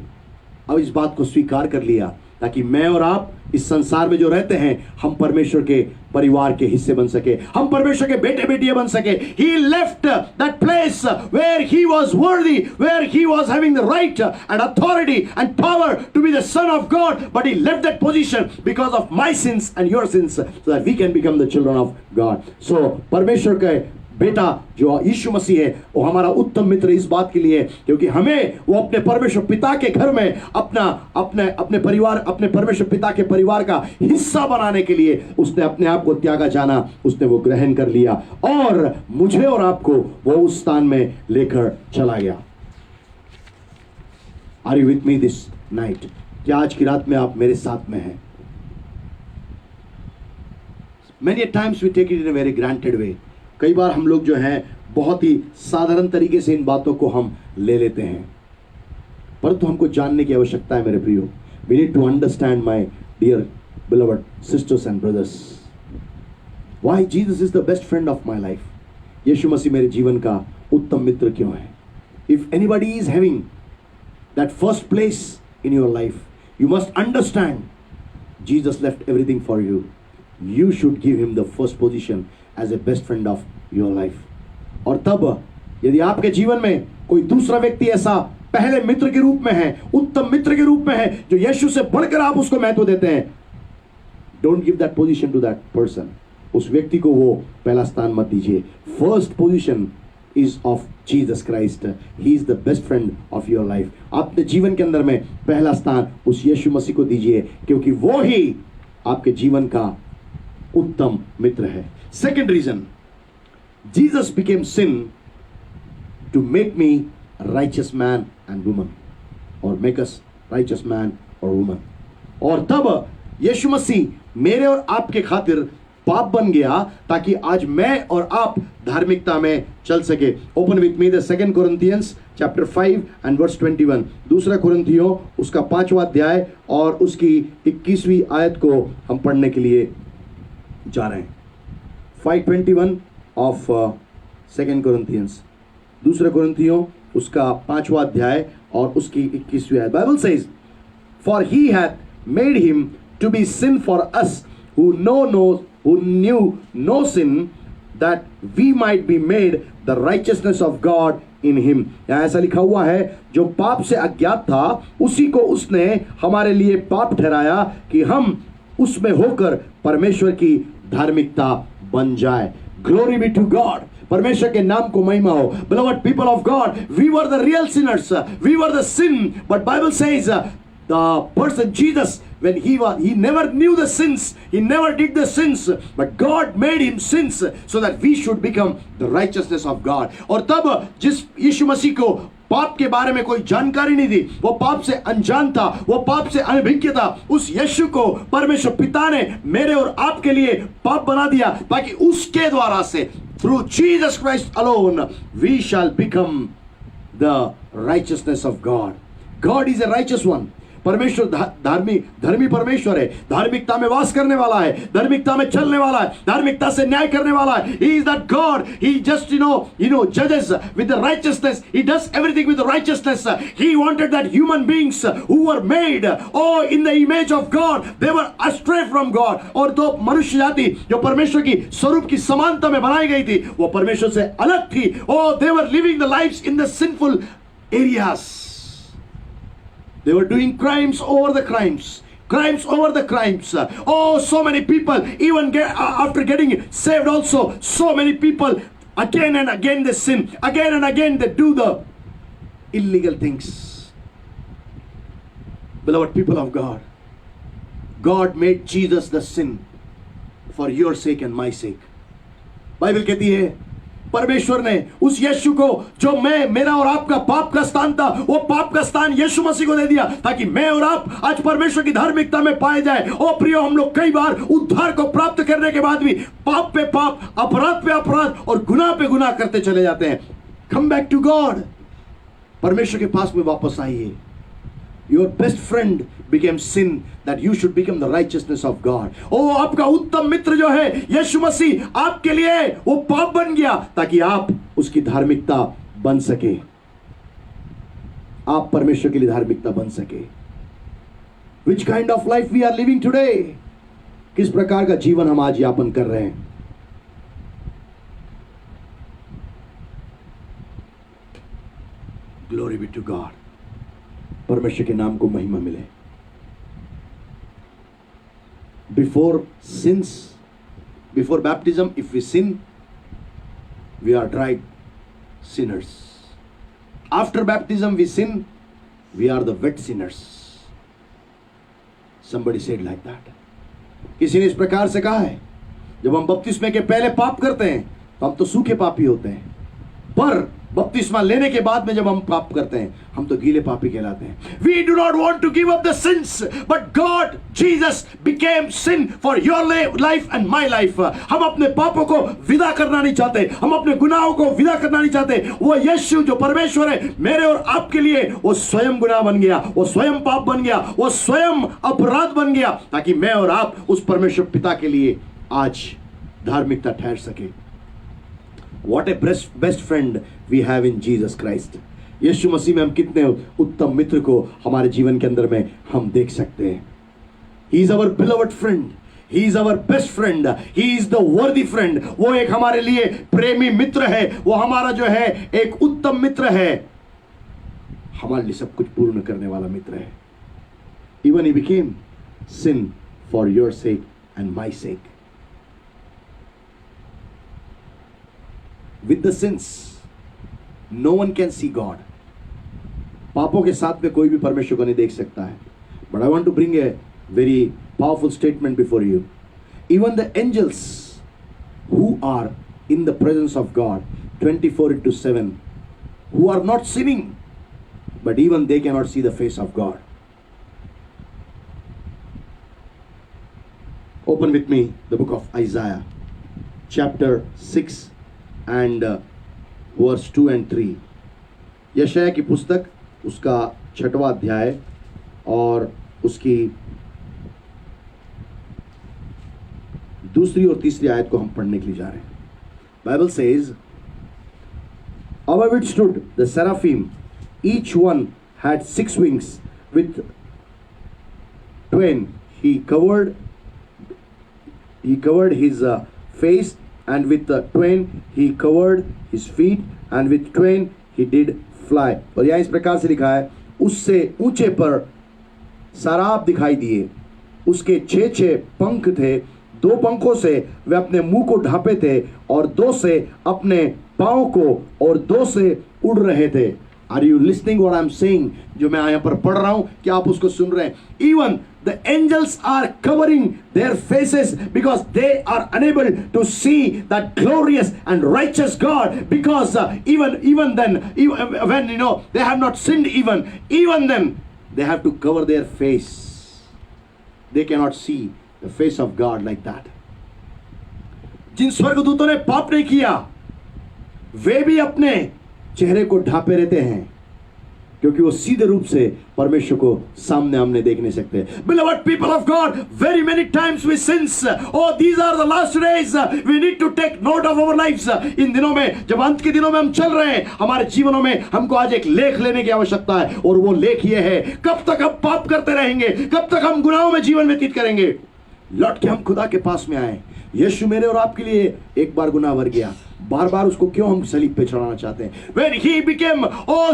अब इस बात को स्वीकार कर लिया ताकि मैं और आप इस संसार में जो रहते हैं हम परमेश्वर के परिवार के हिस्से बन सके, हम परमेश्वर के बेटे बेटियां बन सके. He left that place where he was worthy, where he was having the right and authority and power to be the son of God, but he left that position because of my sins and your sins so that we can become the children of God. So परमेश्वर के बेटा जो यीशु मसीह है वो हमारा उत्तम मित्र इस बात के लिए क्योंकि हमें वो अपने परमेश्वर पिता के घर में अपने परिवार, अपने परमेश्वर पिता के परिवार का हिस्सा बनाने के लिए उसने अपने आप को त्यागा जाना, उसने वो ग्रहण कर लिया और मुझे और आपको वो उस स्थान में लेकर चला गया. Are you with me this night? क्या आज की रात में आप मेरे साथ में हैं? Many times we take it in a very granted way. कई बार हम लोग जो हैं बहुत ही साधारण तरीके से इन बातों को हम ले लेते हैं, परंतु हमको जानने की आवश्यकता है मेरे प्रियो. We need to understand, my dear beloved sisters and brothers, why Jesus is the best friend of my life. यीशु मसीह मेरे जीवन का उत्तम मित्र क्यों है? If anybody is having that first place in your life, you must understand Jesus left everything for you. You should give him the first position as a best friend of your life. और तब यदि आपके जीवन में कोई दूसरा व्यक्ति ऐसा पहले मित्र के रूप में है, उत्तम मित्र के रूप में है, जो यीशु से बढ़कर आप उसको महत्व देते हैं, don't give that position to that person. उस व्यक्ति को वो पहला स्थान मत दीजिए. First position is of Jesus Christ. He is the best friend of your life. आपके जीवन के अंदर में पहला स्थान उस यीशु मसीह को दीजिए क्योंकि वो ही आपके जीवन का उत्तम मित्र है. Second reason, Jesus became sin to make me a righteous man and woman, or make us righteous man or woman. और तब यीशु मसीह मेरे और आपके खातिर पाप बन गया ताकि आज मैं और आप धार्मिकता में चल सके. Open with me the 2 Corinthians chapter 5 and verse 21. दूसरा कुरिन्थियों उसका 5वां अध्याय और उसकी 21वीं आयत को हम पढ़ने के लिए जा रहे हैं. 5:21 of 2 Corinthians, दूसरे कुरिन्थियों उसका 5वां अध्याय और उसकी 21वीं आयत. Bible says, for he hath made him to be sin for us who knew no sin, that we might be made the righteousness of God in him. यहाँ ऐसा लिखा हुआ है, जो पाप से अज्ञात था उसी को उसने हमारे लिए पाप ठहराया कि हम उसमें होकर परमेश्वर की धार्मिकता बन जाए. Glory be to God. परमेश्वर के नाम को महिमा हो. Beloved people of God, we were the real sinners. We were the sin. But Bible says the person Jesus, when he never knew the sins. He never did the sins. But God made him sins so that we should become the righteousness of God. और तब जिस यीशु मसीह को पाप के बारे में कोई जानकारी नहीं थी, वो पाप से अनजान था, वो पाप से अनभिज्ञ था, उस यीशु को परमेश्वर पिता ने मेरे और आपके लिए पाप बना दिया ताकि उसके द्वारा से, through Jesus Christ alone, we shall become the righteousness of God. God is a righteous one. परमेश्वर धर्मी परमेश्वर है, धार्मिकता में वास करने वाला है, धार्मिकता में चलने वाला है, धार्मिकता से न्याय करने वाला है. He is that God. He just judges with the righteousness. He does everything with the righteousness. He wanted that human beings who were made in the image of God, they were astray from God. और तो मनुष्य जाति जो परमेश्वर की स्वरूप की समानता में बनाई गई थी, वो परमेश्वर से अलग थी. They were living the lives in the sinful areas. They were doing crimes over the crimes. Crimes over the crimes. So many people, even after getting saved also, so many people, again and again they sin. Again and again they do the illegal things. Beloved people of God, God made Jesus the sin for your sake and my sake. Bible कहती है, परमेश्वर ने उस यीशु को, जो मेरा और आपका पाप का स्थान था, वो पाप का स्थान यीशु मसीह को दे दिया ताकि मैं और आप आज परमेश्वर की धार्मिकता में पाए जाए. प्रियो, हम लोग कई बार उद्धार को प्राप्त करने के बाद भी पाप पे पाप, अपराध पे अपराध और गुनाह पे गुनाह करते चले जाते हैं. Come back to God. परमेश्वर के पास में वापस आइए. Your best friend became sin that you should become the righteousness of God. आपका उत्तम मित्र जो है यीशु मसीह, आपके लिए वो पाप बन गया ताकि आप उसकी धार्मिकता बन सके, आप परमेश्वर के लिए धार्मिकता बन सके. Which kind of life we are living today? किस प्रकार का जीवन हम आज यापन कर रहे हैं? Glory be to God. परमेश्वर के नाम को महिमा मिले. Before baptism, if we sin, we are tried sinners. After baptism we sin, we are the wet sinners. Somebody said like that. किसी ने इस प्रकार से कहा है, जब हम बपतिस्मे के पहले पाप करते हैं तो हम तो सूखे पापी होते हैं, पर बपतिस्मा लेने के बाद में जब हम पाप करते हैं हम तो गीले पापी कहलाते हैं. We do not want to give up the sins, but God, Jesus became sin for your life and my life. हम अपने पापों को विदा करना नहीं चाहते, हम अपने गुनाहों को विदा करना नहीं चाहते. वो यीशु जो परमेश्वर है, मेरे और आपके लिए वो स्वयं गुनाह बन गया, वो स्वयं पाप बन गया, वो स्वयं अपराध बन गया ताकि मैं और आप उस परमेश्वर पिता के लिए आज धार्मिकता ठहर सके. What a best friend we have in Jesus Christ. यीशु मसीह में हम कितने उत्तम मित्र को हमारे जीवन के अंदर में हम देख सकते हैं. He is our beloved friend. He is our best friend. He is the worthy friend. वो एक हमारे लिए प्रेमी मित्र है, वो हमारा जो है एक उत्तम मित्र है, हमारे लिए सब कुछ पूर्ण करने वाला मित्र है. Even he became sin for your sake and my sake. With the sins, no one can see God. पापों के साथ में कोई भी परमेश्वर को नहीं देख सकता है. But I want to bring a very powerful statement before you. Even the angels who are in the presence of God 24/7, who are not sinning, but even they cannot see the face of God. Open with me the book of Isaiah, chapter 6 and verse 2 and 3. यशायाह की पुस्तक, उसका 6वां अध्याय और उसकी 2री और 3री आयत को हम पढ़ने के लिए जा रहे हैं. Bible says, above it stood the seraphim, each one had 6 wings, with twain he covered his face, and with the twain he covered his feet, and with twain he did fly. और यहाँ इस प्रकार से लिखा है, उससे ऊंचे पर सराप दिखाई दिए, उसके 6 पंख थे, 2 पंखों से वे अपने मुंह को ढांपे थे, और 2 से अपने पांव को, और 2 से उड़ रहे थे. Are you listening what I'm saying? जो मैं यहाँ पर पढ़ रहा हूं, क्या आप उसको सुन रहे हैं? Even the angels are covering their faces because they are unable to see that glorious and righteous God, because even then, when they have not sinned, even then they have to cover their face. They cannot see the face of God like that. जिन स्वर्गदूतों ने पाप नहीं किया, वे भी अपने चेहरे को ढांपे रहते हैं, क्योंकि वो सीधे रूप से परमेश्वर को सामने आमने देख नहीं सकते. Beloved people of God, very many times we sins. Oh, these are the last days. We need to take note of our lives. इन दिनों में, जब अंत के दिनों में हम चल रहे हैं, हमारे जीवनों में हमको आज एक लेख लेने की आवश्यकता है, और वो लेख ये है, कब तक हम पाप करते रहेंगे, कब तक हम गुनाहों में जीवन व्यतीत करेंगे. लौट के हम खुदा के पास में आए. यीशु मेरे और आपके लिए एक बार गुनाह भर गया, बार बार उसको क्यों हम सलीब पे चढ़ाना चाहते हैं? When he became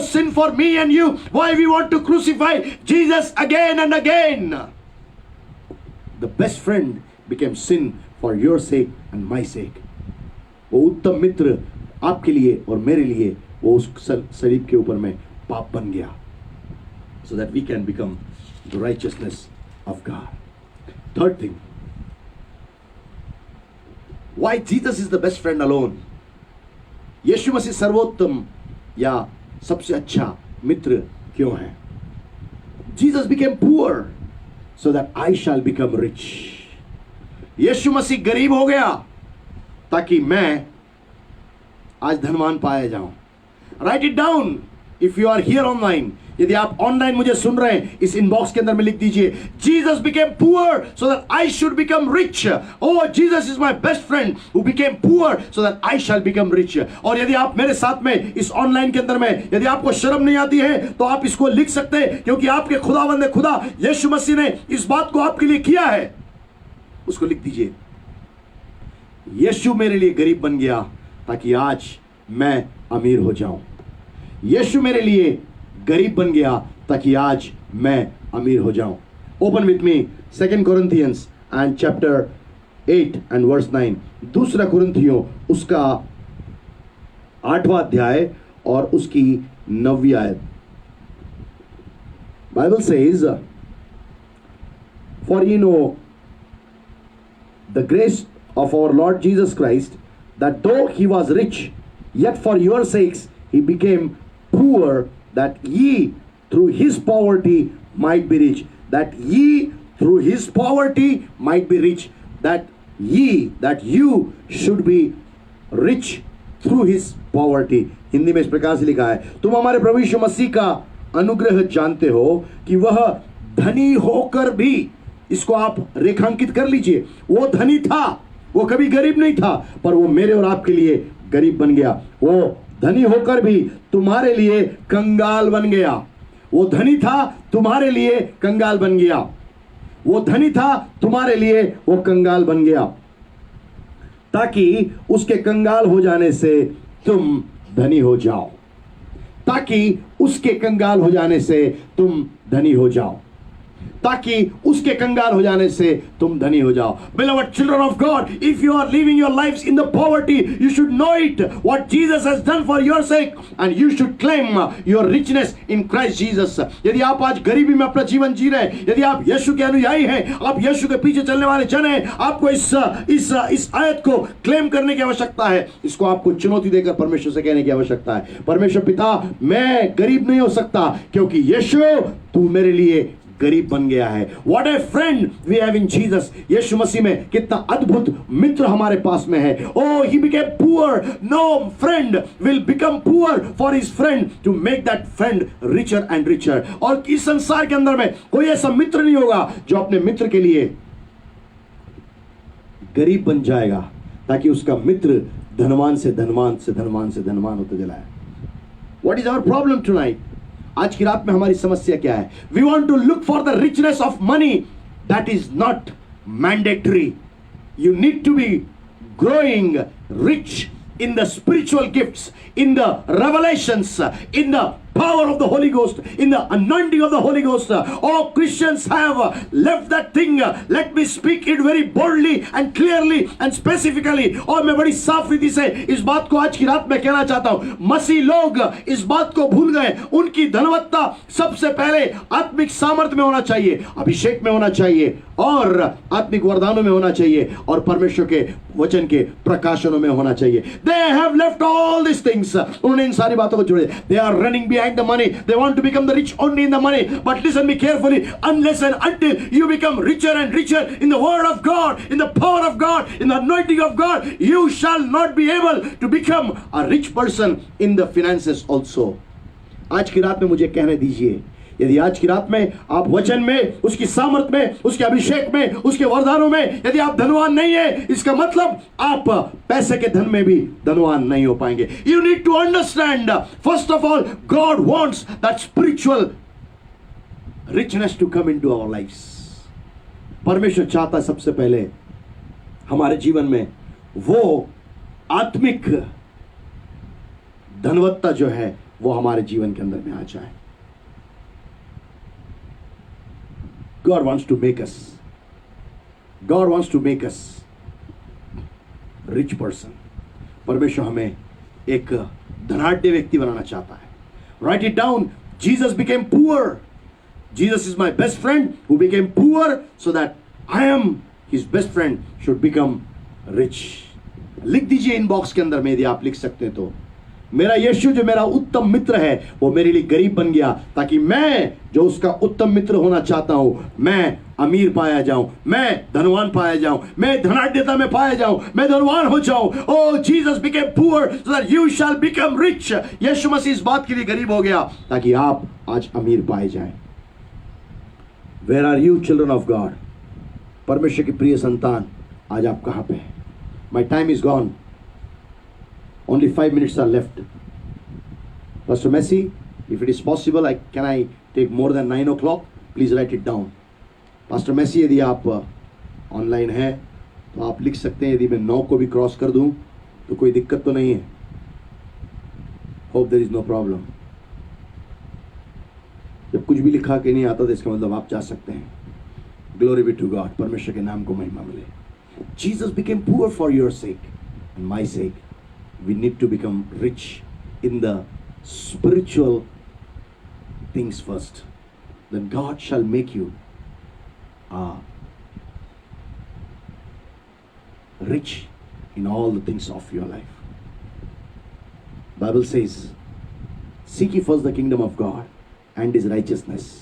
sin for me and you, why we want to crucify Jesus again and again? The best friend became sin for your sake and my sake. वो उत्तम मित्र आपके लिए और मेरे लिए वो उस सलीब के ऊपर में पाप बन गया, so that we can become the righteousness of God. Third thing, why Jesus is the best friend alone? यीशु मसीह सर्वोत्तम या सबसे अच्छा मित्र क्यों है? Jesus became poor so that I shall become rich. यीशु मसीह गरीब हो गया ताकि मैं आज धनवान पाया जाऊं. Write it down if you are here online. यदि आप ऑनलाइन मुझे सुन रहे हैं, इस इनबॉक्स के अंदर में लिख दीजिए, Jesus became poor so that I should become rich. Oh, Jesus is my best friend who became poor so that I shall become rich. और यदि आप मेरे साथ में इस ऑनलाइन के अंदर में, यदि आपको शर्म नहीं आती है, तो आप इसको लिख सकते हैं, क्योंकि आपके खुदावंद खुदा यीशु मसीह ने इस बात को आपके लिए किया है. उसको लिख दीजिए, यीशु मेरे लिए गरीब बन गया ताकि आज मैं अमीर हो जाऊं. यीशु मेरे लिए गरीब बन गया ताकि आज मैं अमीर हो जाऊं. Open with me 2 Corinthians and chapter 8 and verse 9. 2 कुरिन्थियों उसका 8वां अध्याय और उसकी 9वीं आयत. Bible says, for you know the grace of our Lord Jesus Christ, that though he was rich, yet for your sakes he became poor, that ye through his poverty might be rich. That ye through his poverty might be rich. That you should be rich through his poverty. Hindi में इस प्रकार से लिखा है, तुम हमारे प्रभु यीशु मसीह का अनुग्रह जानते हो कि वह धनी होकर भी, इसको आप रेखांकित कर लीजिए, वो धनी था, वो कभी गरीब नहीं था, पर वो मेरे और आपके लिए गरीब बन गया. वो धनी होकर भी तुम्हारे लिए कंगाल बन गया. वो धनी था, तुम्हारे लिए कंगाल बन गया. वो धनी था, तुम्हारे लिए वो कंगाल बन गया, ताकि उसके कंगाल हो जाने से तुम धनी हो जाओ. ताकि उसके कंगाल हो जाने से तुम धनी हो जाओ. ताकि उसके कंगाल हो जाने से तुम धनी हो जाओ. Beloved children of God, if you are living your lives in the poverty, you should know it, what Jesus has done for your sake, and you should claim your richness in Christ Jesus. यदि आप आज गरीबी में अपना जीवन जी रहे हैं, यदि आप यीशु के अनुयायी हैं, आप यीशु के पीछे चलने वाले जन हैं, आपको इस आयत को क्लेम करने की आवश्यकता है. इसको आपको चुनौती देकर परमेश्वर से कहने की आवश्यकता है, परमेश्वर पिता, मैं गरीब नहीं हो सकता, क्योंकि यीशु तू मेरे लिए गरीब बन गया है. What a friend we have in Jesus. यीशु मसीह में कितना अद्भुत मित्र हमारे पास में है. Oh, he became poor. No friend will become poor for his friend to make that friend richer and richer. और इस संसार के अंदर में कोई ऐसा मित्र नहीं होगा जो अपने मित्र के लिए गरीब बन जाएगा ताकि उसका मित्र धनवान से धनवान से धनवान से धनवान होते चला है. What is our problem tonight? आज की रात में हमारी समस्या क्या है? We want to look for the richness of money. That is not mandatory. You need to be growing rich in the spiritual gifts, in the revelations, in the power of the Holy Ghost, in the anointing of the Holy Ghost. All Christians have left that thing. Let me speak it very boldly and clearly and specifically. और मैं बड़ी साफ रीति से इस बात को आज की रात में कहना चाहता हूं, मसीह लोग इस बात को भूल गए। उनकी धनवत्ता सबसे पहले आत्मिक सामर्थ्य में होना चाहिए, अभिषेक में होना चाहिए और आत्मिक वरदानों में होना चाहिए और परमेश्वर के वचन के प्रकाशनों में होना चाहिए। They have left all these things. उन्होंने इन सारी बातों को छोड़ दिया। They are running behind the money. They want to become the rich only in the money. But listen me carefully. Unless and until you become richer and richer in the word of God, in the power of God, in the anointing of God, you shall not be able to become a rich person in the finances also. आज की रात में मुझे कहने दीजिए, यदि आज की रात में आप वचन में, उसकी सामर्थ में, उसके अभिषेक में, उसके वरदानों में यदि आप धनवान नहीं है, इसका मतलब आप पैसे के धन में भी धनवान नहीं हो पाएंगे। You need to understand, first of all, God wants that spiritual richness to come into our lives. परमेश्वर चाहता है सबसे पहले हमारे जीवन में वो आत्मिक धनवत्ता जो है वो हमारे जीवन के अंदर में आ जाए। God wants to make us rich person. परमेश्वर हमें एक धनाढ्य व्यक्ति बनाना चाहता है। Write it down. Jesus became poor. Jesus is my best friend who became poor so that I am his best friend should become rich. लिख दीजिए inbox के अंदर में यदि आप लिख सकते हैं तो, मेरा यीशु जो मेरा उत्तम मित्र है वो मेरे लिए गरीब बन गया ताकि मैं जो उसका उत्तम मित्र होना चाहता हूं, मैं अमीर पाया जाऊं, मैं धनवान पाया जाऊं, मैं धनाढ्यता में पाया जाऊं, मैं धनवान हो जाऊं। Oh, Jesus became poor so that you shall become rich. यीशु मसीह इस बात के लिए गरीब हो गया ताकि आप आज अमीर पाए जाएं। Where are you children of God? परमेश्वर की प्रिय संतान, आज आप कहां पे हैं? My time is gone. Only 5 minutes are left. Pastor Messi, if it is possible, can I take more than 9 o'clock? Please write it down. Pastor Messi, यदि आप ऑनलाइन हैं तो आप लिख सकते हैं। यदि मैं 9 को भी क्रॉस कर दूं तो कोई दिक्कत तो नहीं है? Hope there is no problem. जब कुछ भी लिखा के नहीं आता तो इसका मतलब आप जा सकते हैं। Glory be to God. परमेश्वर के नाम को महिमा मिले। Jesus became poor for your sake and my sake. We need to become rich in the spiritual things first. Then God shall make you rich in all the things of your life. Bible says, seek ye first the kingdom of God and his righteousness,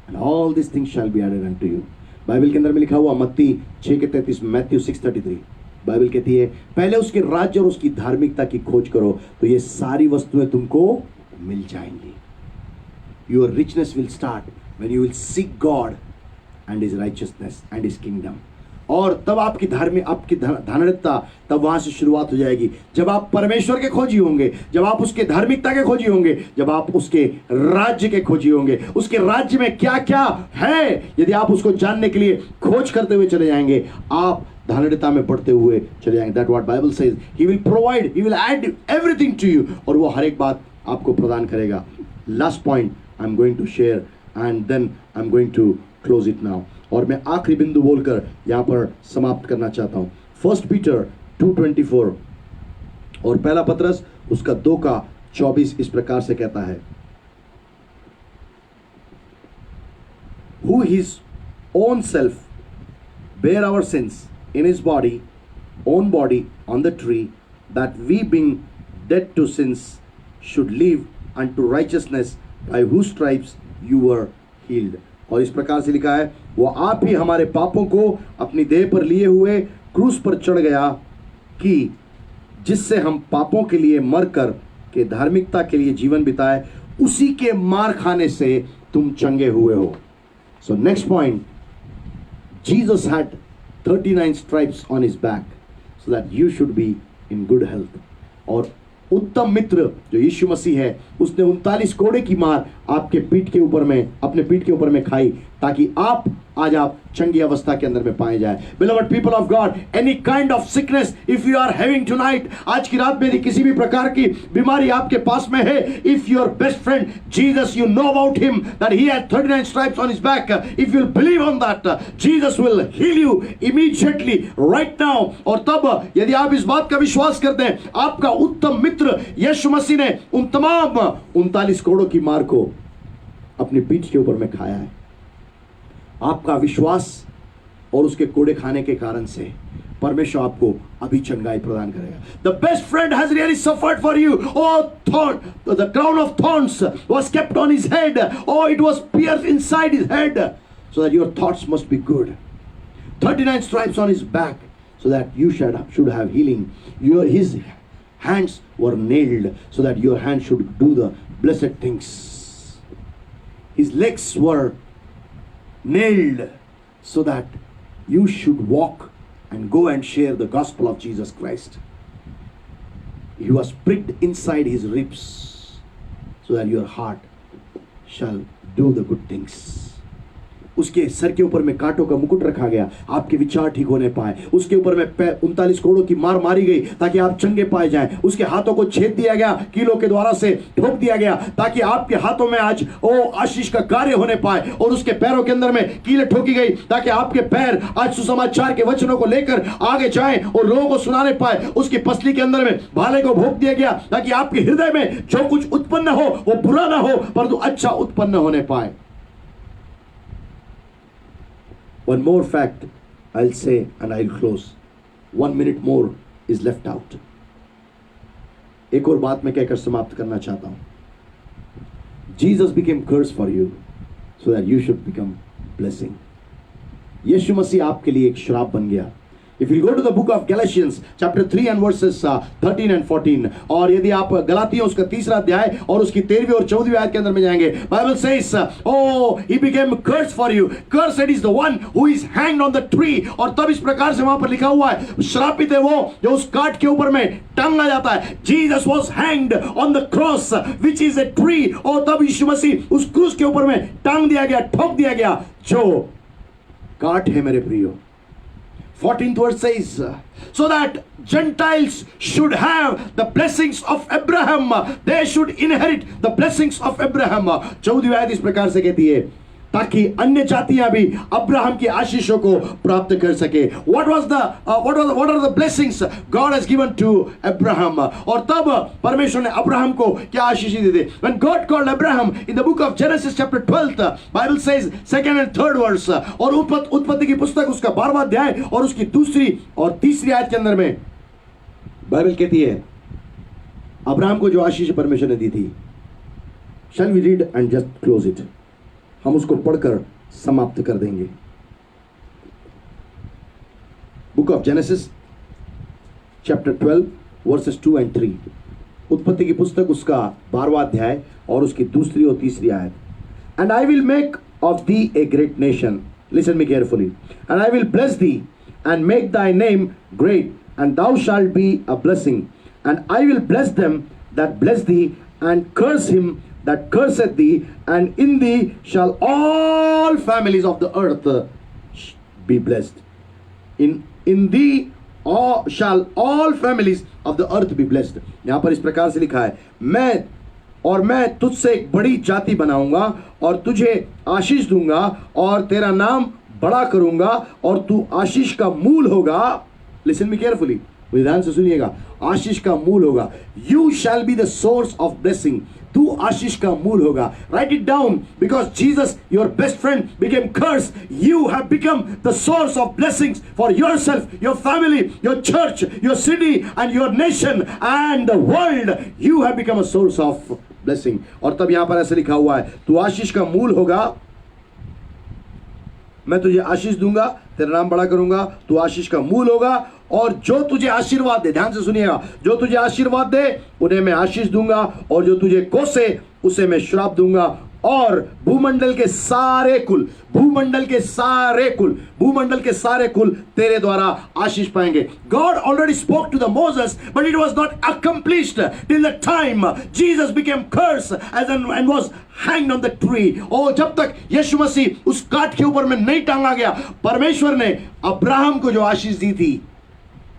and all these things shall be added unto you. Bible के अंदर में लिखा हुआ मत्ती 6:33, Matthew 6:33, Bible कहती है पहले उसके राज्य और उसकी धार्मिकता की खोज करो तो ये सारी वस्तुएं तुमको मिल जाएंगी। Your richness will start when you will seek God and his righteousness and his kingdom. और तब आपकी धनाढ्यता तब वहां से शुरुआत हो जाएगी जब आप परमेश्वर के खोजी होंगे, जब आप उसके धार्मिकता के खोजी होंगे, जब आप उसके राज्य के खोजी होंगे। उसके राज्य में क्या क्या है यदि आप उसको जानने के लिए खोज करते हुए चले जाएंगे, आप धनाढ्यता में बढ़ते हुए चले जाएंगे। That what Bible says, he will provide, he will add everything to you, और वो हर एक बात आपको प्रदान करेगा। Last point I am going to share and then I am going to close it now, और मैं आखिरी बिंदु बोलकर यहां पर समाप्त करना चाहता हूं। 1 पीटर 2:24 और पहला पत्रस उसका 2:24 इस प्रकार से कहता है, who his own self bear our sins in his own body on the tree, that we being dead to sins should live unto righteousness, by whose stripes you were healed. और इस प्रकार से लिखा है, वो आप ही हमारे पापों को अपनी देह पर लिए हुए क्रूस पर चढ़ गया कि जिससे हम पापों के लिए मरकर के धार्मिकता के लिए जीवन बिताए, उसी के मार खाने से तुम चंगे हुए हो। So next point, Jesus had 39 stripes on his back so that you should be in good health. और उत्तम मित्र जो यीशु मसीह है, उसने 39 कोड़े की मार आपके पीठ के ऊपर में, अपने पीठ के ऊपर में खाई ताकि आज आप चंगी अवस्था के अंदर में पाए जाए। Beloved people of God, any kind of sickness if you are having tonight, आज की रात में यदि किसी भी प्रकार की बीमारी आपके पास में है, if your best friend Jesus, you know about him that he had 39 stripes on his back, if you'll believe on that, Jesus will heal you immediately right now। और तब यदि आप इस बात का विश्वास करते हैं, आपका उत्तम मित्र यीशु मसीह ने उन तमाम 39 कोड़ों की मार को अपनी पीठ के ऊपर में खाया है। आपका विश्वास और उसके कोड़े खाने के कारण से परमेश्वर आपको अभी चंगाई प्रदान करेगा। The best friend has really suffered for you. Oh, the crown of thorns was kept on his head. Oh, it was pierced inside his head, so that your thoughts must be good. 39 stripes on his back, so that you should have healing. His hands were nailed, so that your hands should do the blessed things. His legs were nailed, so that you should walk and go and share the gospel of Jesus Christ. He was pricked inside his ribs, so that your heart shall do the good things. उसके sir के ऊपर में कांटों का मुकुट रखा गया, आपके विचार ठीक होने पाए। उसके ऊपर में 39 कोड़ों की मार मारी गई ताकि आप चंगे पाए जाएं। उसके हाथों को छेद दिया गया, कीलों के द्वारा से ठोक दिया गया, ताकि आपके हाथों में आज आशीष का कार्य होने पाए। और उसके पैरों के अंदर में कीलें ठोकी गई ताकि आपके पैर आज सुसमाचार के वचनों को लेकर आगे जाएं और लोगों को सुनाने पाए। उसकी पसली के अंदर में भाले को भोंक दिया गया ताकि आपके हृदय में जो कुछ उत्पन्न हो वो बुरा ना हो परंतु अच्छा उत्पन्न होने पाए। One more fact I'll say and I'll close. 1 minute more is left out. एक और बात मैं कहकर समाप्त करना चाहता हूं। Jesus became curse for you so that you should become blessing. यीशु मसीह आपके लिए एक श्राप बन गया। If you go to the book of Galatians chapter 3 and verses 13 and 14, और यदि आप गलातियों उसका 3रा अध्याय और उसकी 13वीं और 14वीं आयत के अंदर में जाएंगे, Bible says, oh, he became cursed for you. Cursed is the one who is hanged on the tree. और तब इस प्रकार से वहां पर लिखा हुआ है, श्रापित है वो जो उस काट के ऊपर में टांगा जाता है। Jesus was hanged on the cross, which is a tree. और तब यीशु मसीह उस क्रूस के ऊपर में टांग दिया गया, ठोक दिया गया, जो काट है मेरे प्रियो। 14th verse says, so that Gentiles should have the blessings of Abraham. They should inherit the blessings of Abraham. 14वीं आयत इस प्रकार से कहती है, ताकि अन्य जातियां भी अब्राहम की आशीषों को प्राप्त कर सके। What are the blessings God has given to Abraham? और तब परमेश्वर ने अब्राहम को क्या आशीष दी थी? When God called Abraham in the book of Genesis chapter 12, Bible says 2nd and 3rd verse, और उत्पत्ति की पुस्तक उसका 12वां अध्याय और उसकी 2री और 3री आयत के अंदर में बाइबल कहती है, अब्राहम को जो आशीष परमेश्वर ने दी थी। Shall we read and just close it? हम उसको पढ़कर समाप्त कर देंगे। Book of genesis chapter 12 versus 2 and 3, उत्पत्ति की पुस्तक उसका 12वां अध्याय और उसकी 2री और 3री आयत। And I will make of thee a great nation, listen me carefully, and I will bless thee and make thy name great and thou shalt be a blessing, and I will bless them that bless thee and curse him that curseth thee, and in thee shall all families of the earth be blessed. In thee shall all families of the earth be blessed. यहां पर इस प्रकार से लिखा है, मैं तुझसे एक बड़ी जाति बनाऊंगा और तुझे आशीष दूंगा और तेरा नाम बड़ा करूंगा और तू आशीष का मूल होगा। लिसन मी केयरफुली, ध्यान से सुनिएगा, आशीष का मूल होगा। You shall be the source of blessing. तू आशीष का मूल होगा। Write it down, because Jesus, your best friend, became cursed. You have become the source of blessings for yourself, your family, your church, your city, and your nation, and the world. You have become a source of blessing. और तब यहां पर ऐसे लिखा हुआ है, तू आशीष का मूल होगा, मैं तुझे आशीष दूंगा, तेरा नाम बड़ा करूंगा, तू आशीष का मूल होगा, और जो तुझे आशीर्वाद दे, ध्यान से सुनिएगा, जो तुझे आशीर्वाद दे उन्हें मैं आशीष दूंगा, और जो तुझे कोसे उसे मैं श्राप दूंगा, और भूमंडल के सारे कुल तेरे द्वारा आशीष पाएंगे. God already spoke to the Moses, but it was not accomplished till the time Jesus became cursed and was hanged on the tree. और जब तक यीशु मसीह उस काठ के ऊपर में नहीं टांगा गया, परमेश्वर ने अब्राहम को जो आशीष दी थी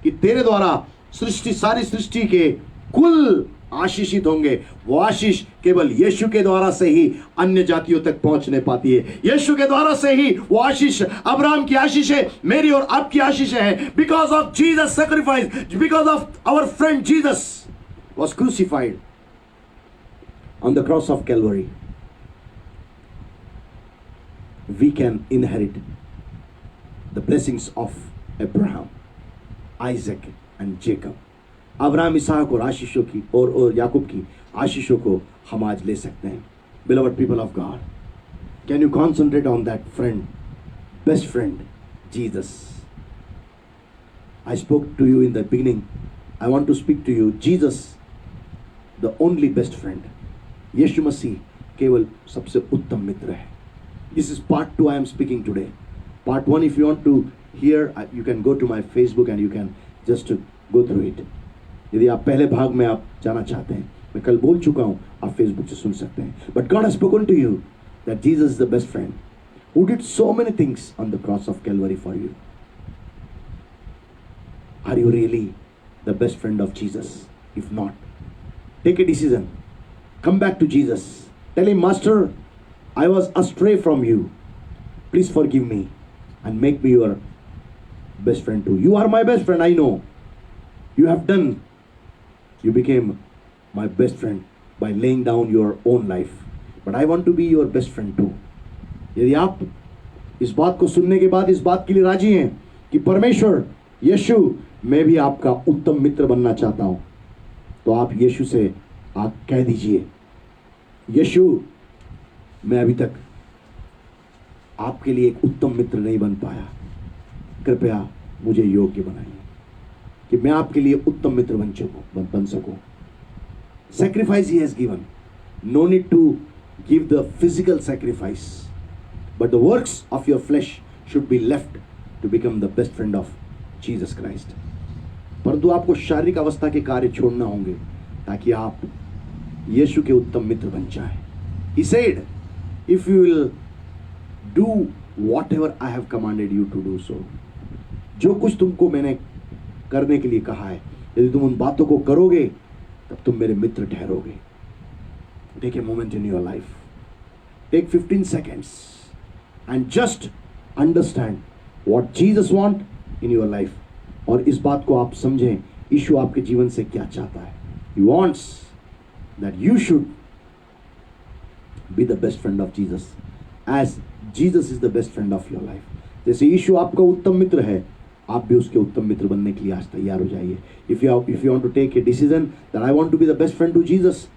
कि तेरे द्वारा सारी सृष्टि के कुल आशीषित होंगे, वो आशीष केवल यीशु के द्वारा से ही अन्य जातियों तक पहुंचने पाती है. यीशु के द्वारा से ही वो आशीष, अब्राहम की आशीष है, मेरी और आपकी आशीष है. Because of Jesus sacrifice, because of our friend Jesus was crucified on the cross of Calvary, we can inherit the blessings of Abraham, Isaac and Jacob. Abraham, इसहाक और आशीषों की और याकूब की आशीषों को हम आज ले सकते हैं. Beloved people of God, can you concentrate on that friend, best friend, Jesus? I spoke to you in the beginning. I want to speak to you. Jesus, the only best friend. यीशु मसीह केवल सबसे उत्तम मित्र है. This is part 2 I am speaking today. Part 1, if you want to hear, you can go to my Facebook and you can just go through it. यदि आप पहले भाग में आप जाना चाहते हैं, मैं कल बोल चुका हूं, आप फेसबुक से सुन सकते हैं. But God has spoken to you that Jesus is the best friend who did so many things on the cross of Calvary for you. Are you really the best friend of Jesus? If not, take a decision. Come back to Jesus. Tell him, Master, I was astray from you. Please forgive me and make me your best friend too. You are my best friend, I know. You became my best friend by laying down your own life. But I want to be your best friend too. यदि आप इस बात को सुनने के बाद इस बात के लिए राजी हैं कि परमेश्वर, यीशु, मैं भी आपका उत्तम मित्र बनना चाहता हूं, तो आप यीशु से आप कह दीजिए, यीशु, मैं अभी तक आपके लिए एक उत्तम मित्र नहीं बन पाया, कृपया मुझे योग्य बनाइए कि मैं आपके लिए उत्तम मित्र बन सकूं. Sacrifice he has given. No need to give the physical sacrifice, but the works of your flesh should be left to become the best friend of Jesus Christ. परंतु आपको शारीरिक अवस्था के कार्य छोड़ना होंगे ताकि आप यीशु के उत्तम मित्र बन जाएं. He said, if you will do whatever I have commanded you to do so, जो कुछ तुमको मैंने करने के लिए कहा है, यदि तुम उन बातों को करोगे तब तुम मेरे मित्र ठहरोगे. Take a moment in your life. Take 15 seconds and just understand what Jesus wants in your life. और इस बात को आप समझें, यीशु आपके जीवन से क्या चाहता है. He wants that you should be the best friend of Jesus, as Jesus is the best friend of your life. जैसे यीशु आपका उत्तम मित्र है, आप भी उसके उत्तम मित्र बनने के लिए आज तैयार हो जाइए. If you want to take a decision that I want to be the best friend to Jesus,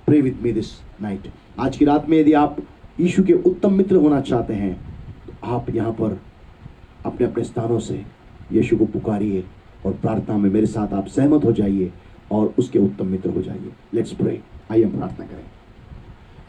pray with me this night. आज की रात में यदि आप यीशु के उत्तम मित्र होना चाहते हैं, तो आप यहाँ पर अपने अपने स्थानों से यीशु को पुकारिए और प्रार्थना में मेरे साथ आप सहमत हो जाइए और उसके उत्तम मित्र हो जाइए. Let's pray. आइए हम प्रार्थना करें.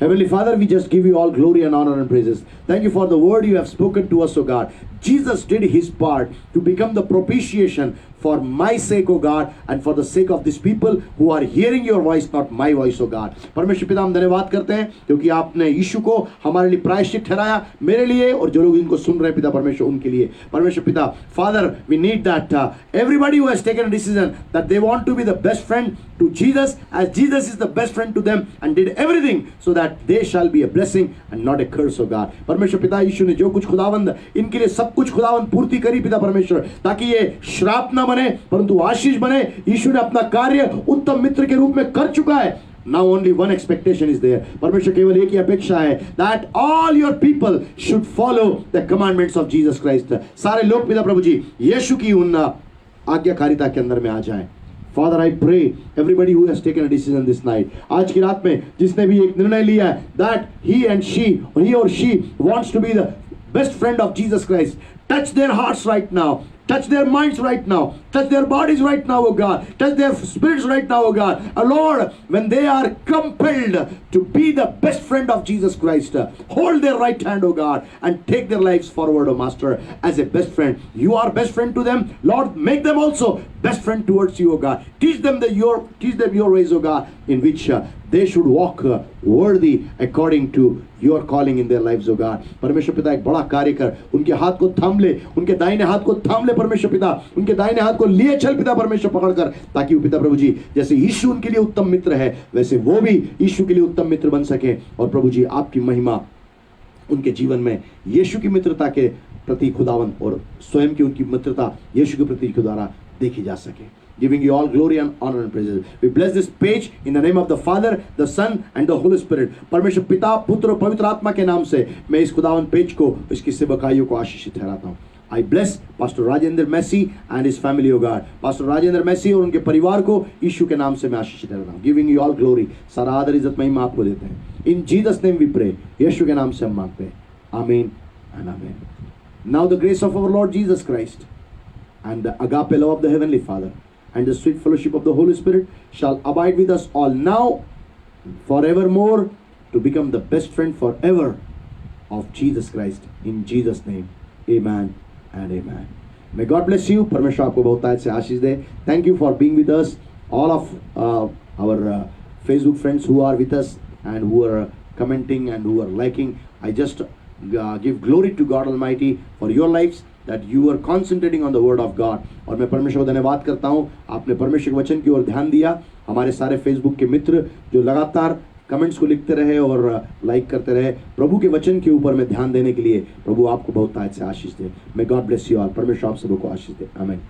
Heavenly Father, we just give you all glory and honor and praises. Thank you for the word you have spoken to us, O God. Jesus did his part to become the propitiation for my sake, O God, and for the sake of these people who are hearing your voice, not my voice, O God. परमेश्वर पिता, हम धन्यवाद करते हैं क्योंकि आपने यीशु को हमारे लिए प्रायश्चित ठहराया, मेरे लिए और जो लोग इनको सुन रहे हैं पिता परमेश्वर उनके लिए. परमेश्वर पिता, Father, we need that everybody who has taken a decision that they want to be the best friend to Jesus, as Jesus is the best friend to them and did everything so that they shall be a blessing and not a curse, O God. परमेश्वर पिता, यीशु ने जो कुछ खुदावंद इनके लिए सब कुछ खुदावंद पूर्ति करी पिता परमेश्वर, ताकि ये श्राप ना बने परंतु आशीष बने. यीशु ने अपना कार्य उत्तम मित्र के रूप में कर चुका है. Now only one expectation is there. परमेश्वर केवल एक ही अपेक्षा है, that all your people should follow the commandments of Jesus Christ. सारे लोग पिता प्रभु जी यीशु की उन आज्ञाकारिता के अंदर में आ जाएं. Father, I pray everybody who has taken a decision this night, आज की रात में जिसने भी एक निर्णय लिया है that he or she wants to be the best friend of Jesus Christ, touch their hearts right now. Touch their minds right now. Touch their bodies right now, oh God. Touch their spirits right now, oh God. Lord, when they are compelled to be the best friend of Jesus Christ, hold their right hand, oh God, and take their lives forward, oh Master, as a best friend. You are best friend to them. Lord, make them also best friend towards you, oh God. Teach them your ways, oh God, in which they should walk worthy according to your calling in their lives, oh God. परमेश्वर पिता एक बड़ा कार्य कर, उनके हाथ को थाम ले, उनके दाहिने हाथ को थाम ले परमेश्वर पिता, उनके दाहिने हाथ को लिए चल पिता परमेश्वर पकड़कर, ताकि वो पिता प्रभु जी जैसे यीशु उनके लिए उत्तम मित्र है, वैसे वो भी यीशु के लिए उत्तम मित्र बन सके। और प्रभु जी आपकी महिमा उनके जीवन में यीशु की मित्रता के प्रति खुदावन और स्वयं की उनकी मित्रता यीशु के प्रति के द्वारा देखी जा सके। Giving you all glory and honor and praises. We bless this page in the name of the Father, the Son and the Holy Spirit. परमेश्वर पिता, पुत्र और पवित्र आत्मा के नाम से मैं इस खुदावन पेज को, इसकी सेवकाइयों को आशीषित ठहराता हूँ। I bless Pastor Rajendra Messi and his family, oh God. Pastor Rajendra Messi और उनके परिवार को यीशु के नाम से मैं आशीषित ठहराता हूँ। Giving you all glory. सारा आदर इज्जत महिमा आपको देते हैं। In Jesus name we pray. यीशु के नाम से हम मांगते हैं। Amen and amen. Now the grace of our Lord Jesus Christ and the agape love of the Heavenly Father and the sweet fellowship of the Holy Spirit shall abide with us all now and forevermore, to become the best friend forever of Jesus Christ. In Jesus' name, amen and amen. May God bless you. परमेश्वर आपको बहुतायत से आशीष दे. Thank you for being with us. All of our Facebook friends who are with us and who are commenting and who are liking, I just give glory to God Almighty for your lives, that you are concentrating on the word of God. और मैं परमेश्वर को धन्यवाद करता हूँ, आपने परमेश्वर के वचन की ओर ध्यान दिया। हमारे सारे फेसबुक के मित्र जो लगातार कमेंट्स को लिखते रहे और लाइक करते रहे, प्रभु के वचन के ऊपर में ध्यान देने के लिए प्रभु आपको बहुत ताज से आशीष दे। May God bless you all. परमेश्वर आप सबको आशीष दे। आमीन।